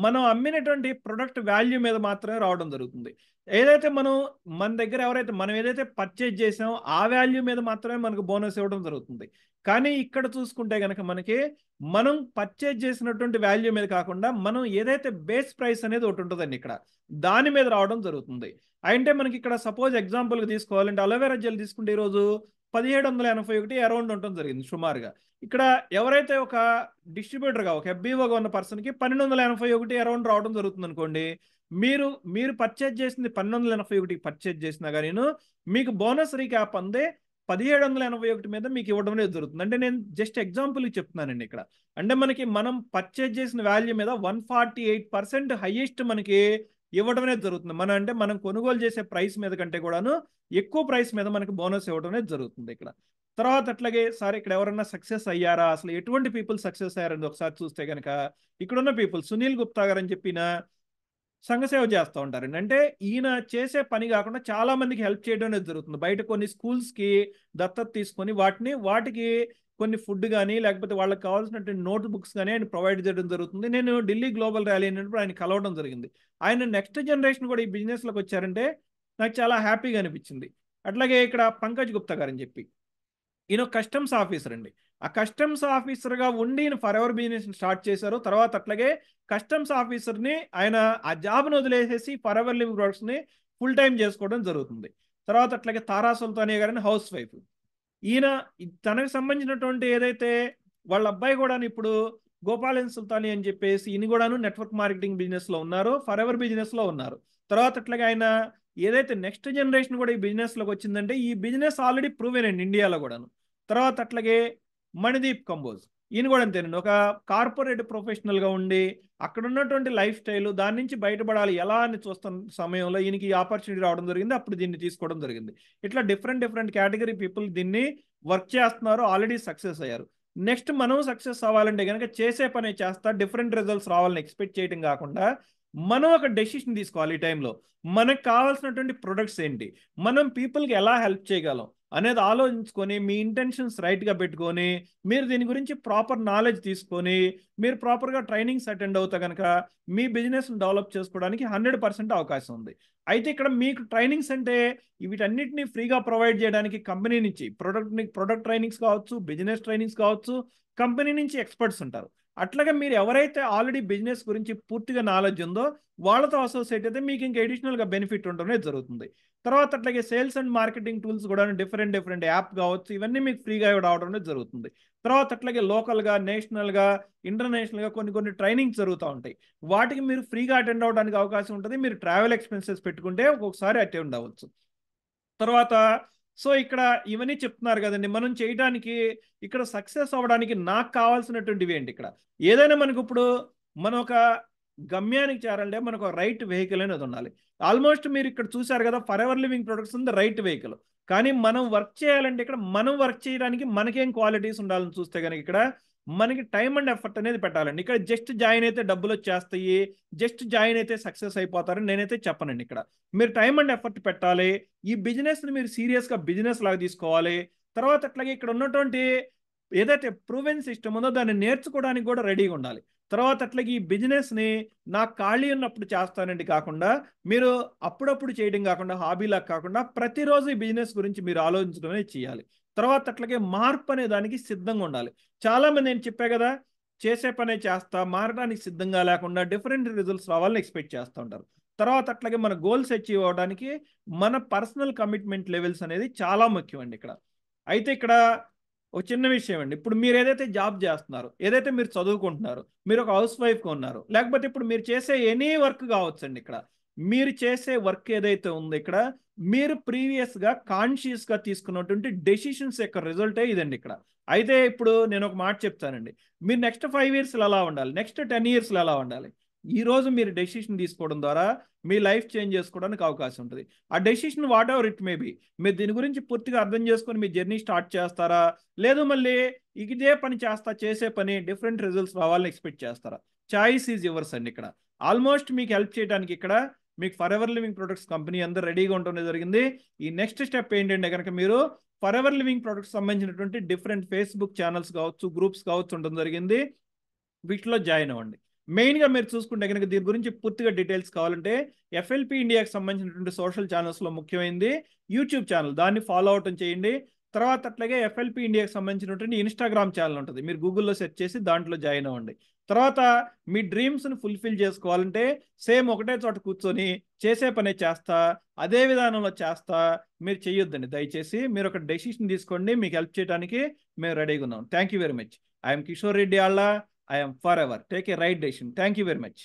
మనం అమ్మినటువంటి ప్రొడక్ట్ వాల్యూ మీద మాత్రమే రావడం జరుగుతుంది. ఏదైతే మన దగ్గర మనం ఏదైతే పర్చేజ్ చేసామో ఆ వాల్యూ మీద మాత్రమే మనకు బోనస్ ఇవ్వడం జరుగుతుంది. కానీ ఇక్కడ చూసుకుంటే కనుక మనం పర్చేజ్ చేసినటువంటి వాల్యూ మీద కాకుండా మనం ఏదైతే బేస్ ప్రైస్ అనేది ఒకటి ఉంటుందండి ఇక్కడ, దాని మీద రావడం జరుగుతుంది. అంటే మనకి ఇక్కడ సపోజ్ ఎగ్జాంపుల్గా తీసుకోవాలంటే అలోవెరా జెల్ తీసుకుంటే ఈరోజు 1781 అరౌండ్ ఉండటం జరిగింది సుమారుగా. ఇక్కడ ఎవరైతే ఒక డిస్ట్రిబ్యూటర్గా ఒక ఎఫ్బీఓగా ఉన్న పర్సన్కి 1281 అరౌండ్ రావడం జరుగుతుంది అనుకోండి. మీరు పర్చేజ్ చేసింది 1281 పర్చేజ్ చేసినా కానీ మీకు బోనస్ రీక్యాప్ అందే 1781 మీద మీకు ఇవ్వడం అనేది జరుగుతుంది. అంటే నేను జస్ట్ ఎగ్జాంపుల్కి చెప్తున్నానండి ఇక్కడ. అంటే మనం పర్చేజ్ చేసిన వాల్యూ మీద 148% హైయెస్ట్ మనకి ఇవ్వడం అనేది జరుగుతుంది. మనం కొనుగోలు చేసే ప్రైస్ మీద కంటే కూడాను ఎక్కువ ప్రైస్ మీద మనకి బోనస్ ఇవ్వడం అనేది జరుగుతుంది ఇక్కడ. తర్వాత అట్లాగే సార్ ఇక్కడ ఎవరన్నా సక్సెస్ అయ్యారా, అసలు ఎటువంటి పీపుల్ సక్సెస్ అయ్యారని ఒకసారి చూస్తే కనుక ఇక్కడున్న పీపుల్ సునీల్ గుప్తా గారు అని చెప్పిన సంఘసేవ చేస్తూ ఉంటారండి. అంటే ఈయన చేసే పని కాకుండా చాలా మందికి హెల్ప్ చేయడం అనేది జరుగుతుంది. బయట కొన్ని స్కూల్స్కి దత్తత తీసుకొని వాటికి కొన్ని ఫుడ్ కానీ లేకపోతే వాళ్ళకి కావాల్సినటువంటి నోట్ బుక్స్ కానీ ఆయన ప్రొవైడ్ చేయడం జరుగుతుంది. నేను ఢిల్లీ గ్లోబల్ ర్యాలీ అయినప్పుడు ఆయన కలవడం జరిగింది. ఆయన నెక్స్ట్ జనరేషన్ కూడా ఈ బిజినెస్లోకి వచ్చారంటే నాకు చాలా హ్యాపీగా అనిపించింది. అట్లాగే ఇక్కడ పంకజ్ గుప్తా గారు అని చెప్పి ఈయన కస్టమ్స్ ఆఫీసర్ అండి. ఆ కస్టమ్స్ ఆఫీసర్గా ఉండి ఈయన ఫర్ ఎవర్ బిజినెస్ స్టార్ట్ చేశారు. తర్వాత అట్లాగే కస్టమ్స్ ఆఫీసర్ని ఆయన ఆ జాబ్ను వదిలేసేసి ఫర్ ఎవర్ లివింగ్ ప్రొడక్ట్స్ని ఫుల్ టైం చేసుకోవడం జరుగుతుంది. తర్వాత అట్లాగే తారా సుల్తానియా గారిని హౌస్ వైఫ్. ఈయన తనకు సంబంధించినటువంటి ఏదైతే వాళ్ళ అబ్బాయి కూడా ఇప్పుడు గోపాలన్ సుల్తాని అని చెప్పేసి ఈయన కూడాను నెట్వర్క్ మార్కెటింగ్ బిజినెస్లో ఉన్నారు, ఫర్ ఎవర్ బిజినెస్లో ఉన్నారు. తర్వాత అట్లాగే ఆయన ఏదైతే నెక్స్ట్ జనరేషన్ కూడా ఈ బిజినెస్లోకి వచ్చిందంటే ఈ బిజినెస్ ఆల్రెడీ ప్రూవెన్ అండి ఇండియాలో కూడాను. తర్వాత అట్లాగే మణిదీప్ కంబోజ్ ఈయన కూడా అంతేనండి. ఒక కార్పొరేట్ ప్రొఫెషనల్గా ఉండి అక్కడ ఉన్నటువంటి లైఫ్ స్టైల్ దాని నుంచి బయటపడాలి ఎలా అని చూస్తున్న సమయంలో ఈయనకి ఈ ఆపర్చునిటీ రావడం జరిగింది. అప్పుడు దీన్ని తీసుకోవడం జరిగింది. ఇట్లా డిఫరెంట్ కేటగిరీ పీపుల్ దీన్ని వర్క్ చేస్తున్నారు, ఆల్రెడీ సక్సెస్ అయ్యారు. నెక్స్ట్ మనం సక్సెస్ అవ్వాలంటే కనుక చేసే పని చేస్తా డిఫరెంట్ రిజల్ట్స్ రావాలని ఎక్స్పెక్ట్ చేయడం కాకుండా మనం ఒక డెసిషన్ తీసుకోవాలి. ఈ టైంలో మనకు కావాల్సినటువంటి ప్రొడక్ట్స్ ఏంటి, మనం పీపుల్కి ఎలా హెల్ప్ చేయగలం అనేది ఆలోచించుకొని మీ ఇంటెన్షన్స్ రైట్గా పెట్టుకొని మీరు దీని గురించి ప్రాపర్ నాలెడ్జ్ తీసుకొని మీరు ప్రాపర్గా ట్రైనింగ్స్ అటెండ్ అవుతా కనుక మీ బిజినెస్ని డెవలప్ చేసుకోవడానికి 100% అవకాశం ఉంది. అయితే ఇక్కడ మీకు ట్రైనింగ్స్ అంటే వీటన్నిటిని ఫ్రీగా ప్రొవైడ్ చేయడానికి కంపెనీ నుంచి ప్రొడక్ట్ ట్రైనింగ్స్ కావచ్చు, బిజినెస్ ట్రైనింగ్స్ కావచ్చు, కంపెనీ నుంచి ఎక్స్పర్ట్స్ ఉంటారు. అట్లాగే మీరు ఎవరైతే ఆల్రెడీ బిజినెస్ గురించి పూర్తిగా నాలెడ్జ్ ఉందో వాళ్ళతో అసోసియేట్ అయితే మీకు ఇంకా అడిషనల్గా బెనిఫిట్ ఉండడం జరుగుతుంది. తర్వాత అట్లాగే సేల్స్ అండ్ మార్కెటింగ్ టూల్స్ కూడా డిఫరెంట్ యాప్ కావచ్చు, ఇవన్నీ మీకు ఫ్రీగా రావడం జరుగుతుంది. తర్వాత అట్లాగే లోకల్గా, నేషనల్గా, ఇంటర్నేషనల్గా కొన్ని ట్రైనింగ్స్ జరుగుతూ ఉంటాయి. వాటికి మీరు ఫ్రీగా అటెండ్ అవ్వడానికి అవకాశం ఉంటుంది. మీరు ట్రావెల్ ఎక్స్పెన్సెస్ పెట్టుకుంటే ఒక్కొక్కసారి అటెండ్ అవ్వచ్చు. తర్వాత ఇక్కడ ఇవన్నీ చెప్తున్నారు కదండి, మనం చేయడానికి ఇక్కడ సక్సెస్ అవ్వడానికి నాకు కావాల్సినటువంటివి ఏంటి, ఇక్కడ ఏదైనా మనకు ఇప్పుడు మనం ఒక గమ్యానికి చేరాలంటే మనకు ఒక రైట్ వెహికల్ అనేది ఉండాలి. ఆల్మోస్ట్ మీరు ఇక్కడ చూసారు కదా, ఫర్ ఎవర్ లివింగ్ ప్రొడక్ట్స్ ఉంది రైట్ వెహికల్. కానీ మనం వర్క్ చేయాలంటే ఇక్కడ మనం వర్క్ చేయడానికి మనకేం క్వాలిటీస్ ఉండాలని చూస్తే కనుక ఇక్కడ మనకి టైం అండ్ ఎఫర్ట్ అనేది పెట్టాలండి. ఇక్కడ జస్ట్ జాయిన్ అయితే డబ్బులు వచ్చేస్తాయి, జస్ట్ జాయిన్ అయితే సక్సెస్ అయిపోతారని నేనైతే చెప్పనండి. ఇక్కడ మీరు టైం అండ్ ఎఫర్ట్ పెట్టాలి. ఈ బిజినెస్ని మీరు సీరియస్గా బిజినెస్ లాగా తీసుకోవాలి. తర్వాత అట్లాగే ఇక్కడ ఉన్నటువంటి ఏదైతే ప్రూవెన్ సిస్టమ్ ఉందో దాన్ని నేర్చుకోవడానికి కూడా రెడీగా ఉండాలి. తర్వాత అట్లాగే ఈ బిజినెస్ని నాకు ఖాళీ ఉన్నప్పుడు చేస్తానండి కాకుండా మీరు అప్పుడప్పుడు చేయడం కాకుండా హాబీలాగా కాకుండా ప్రతిరోజు ఈ బిజినెస్ గురించి మీరు ఆలోచించడమే చేయాలి. తర్వాత అట్లాగే మార్పు అనే దానికి సిద్ధంగా ఉండాలి. చాలామంది నేను చెప్పా కదా, చేసే పనే చేస్తా మారడానికి సిద్ధంగా లేకుండా డిఫరెంట్ రిజల్ట్స్ రావాలని ఎక్స్పెక్ట్ చేస్తూ ఉంటారు. తర్వాత అట్లాగే మన గోల్స్ అచీవ్ అవ్వడానికి మన పర్సనల్ కమిట్మెంట్ లెవెల్స్ అనేది చాలా ముఖ్యం అండి ఇక్కడ. అయితే ఇక్కడ ఒక చిన్న విషయం అండి, ఇప్పుడు మీరు ఏదైతే జాబ్ చేస్తున్నారు, ఏదైతే మీరు చదువుకుంటున్నారు, మీరు ఒక హౌస్ వైఫ్గా ఉన్నారు, లేకపోతే ఇప్పుడు మీరు చేసే ఎనీ వర్క్ కావచ్చు అండి, ఇక్కడ మీరు చేసే వర్క్ ఏదైతే ఉందో ఇక్కడ మీరు ప్రీవియస్గా కాన్షియస్గా తీసుకున్నటువంటి డెసిషన్స్ యొక్క రిజల్టే ఇదండి ఇక్కడ. అయితే ఇప్పుడు నేను ఒక మాట చెప్తానండి, మీరు నెక్స్ట్ 5 yearsలో ఎలా ఉండాలి, నెక్స్ట్ 10 yearsలో ఎలా ఉండాలి, ఈరోజు మీరు డెసిషన్ తీసుకోవడం ద్వారా మీ లైఫ్ చేంజ్ చేసుకోవడానికి అవకాశం ఉంటుంది. ఆ decision what ever it may be, మీరు దీని గురించి పూర్తిగా అర్థం చేసుకొని మీ జర్నీ స్టార్ట్ చేస్తారా, లేదు మళ్ళీ ఇదే పని చేసే పని డిఫరెంట్ రిజల్ట్స్ రావాలని ఎక్స్పెక్ట్ చేస్తారా? చాయిస్ ఈజ్ యువర్స్ అండి. ఇక్కడ ఆల్మోస్ట్ మీకు హెల్ప్ చేయడానికి ఇక్కడ మీకు for ever living products company అందరూ రెడీగా ఉండడం జరిగింది. ఈ నెక్స్ట్ స్టెప్ ఏంటంటే కనుక మీరు ఫర్ ఎవర్ లివింగ్ ప్రొడక్ట్స్ సంబంధించినటువంటి డిఫరెంట్ ఫేస్బుక్ ఛానల్స్ కావచ్చు, గ్రూప్స్ కావచ్చు ఉండడం జరిగింది. వీటిలో జాయిన్ అవ్వండి. మెయిన్గా మీరు చూసుకుంటే కనుక దీని గురించి పూర్తిగా డీటెయిల్స్ కావాలంటే ఎఫ్ఎల్పి ఇండియాకి సంబంధించినటువంటి సోషల్ ఛానల్స్లో ముఖ్యమైనది యూట్యూబ్ ఛానల్, దాన్ని ఫాలో అవటం చేయండి. తర్వాత అట్లాగే ఎఫ్ఎల్పి ఇండియాకి సంబంధించినటువంటి ఇన్స్టాగ్రామ్ ఛానల్ ఉంటుంది, మీరు గూగుల్లో సెర్చ్ చేసి దాంట్లో జాయిన్ అవ్వండి. తర్వాత మీ డ్రీమ్స్ని ఫుల్ఫిల్ చేసుకోవాలంటే సేమ్ ఒకటే చోట కూర్చొని చేసే పనే చేస్తా, అదే విధానంలో చేస్తా మీరు చేయొద్దండి. దయచేసి మీరు ఒక డెసిషన్ తీసుకోండి, మీకు హెల్ప్ చేయడానికి మేము రెడీగా ఉన్నాం. Thank you very much. I'm Kishore Reddy ఆళ్ళ. I am forever. Take a right decision. Thank you very much.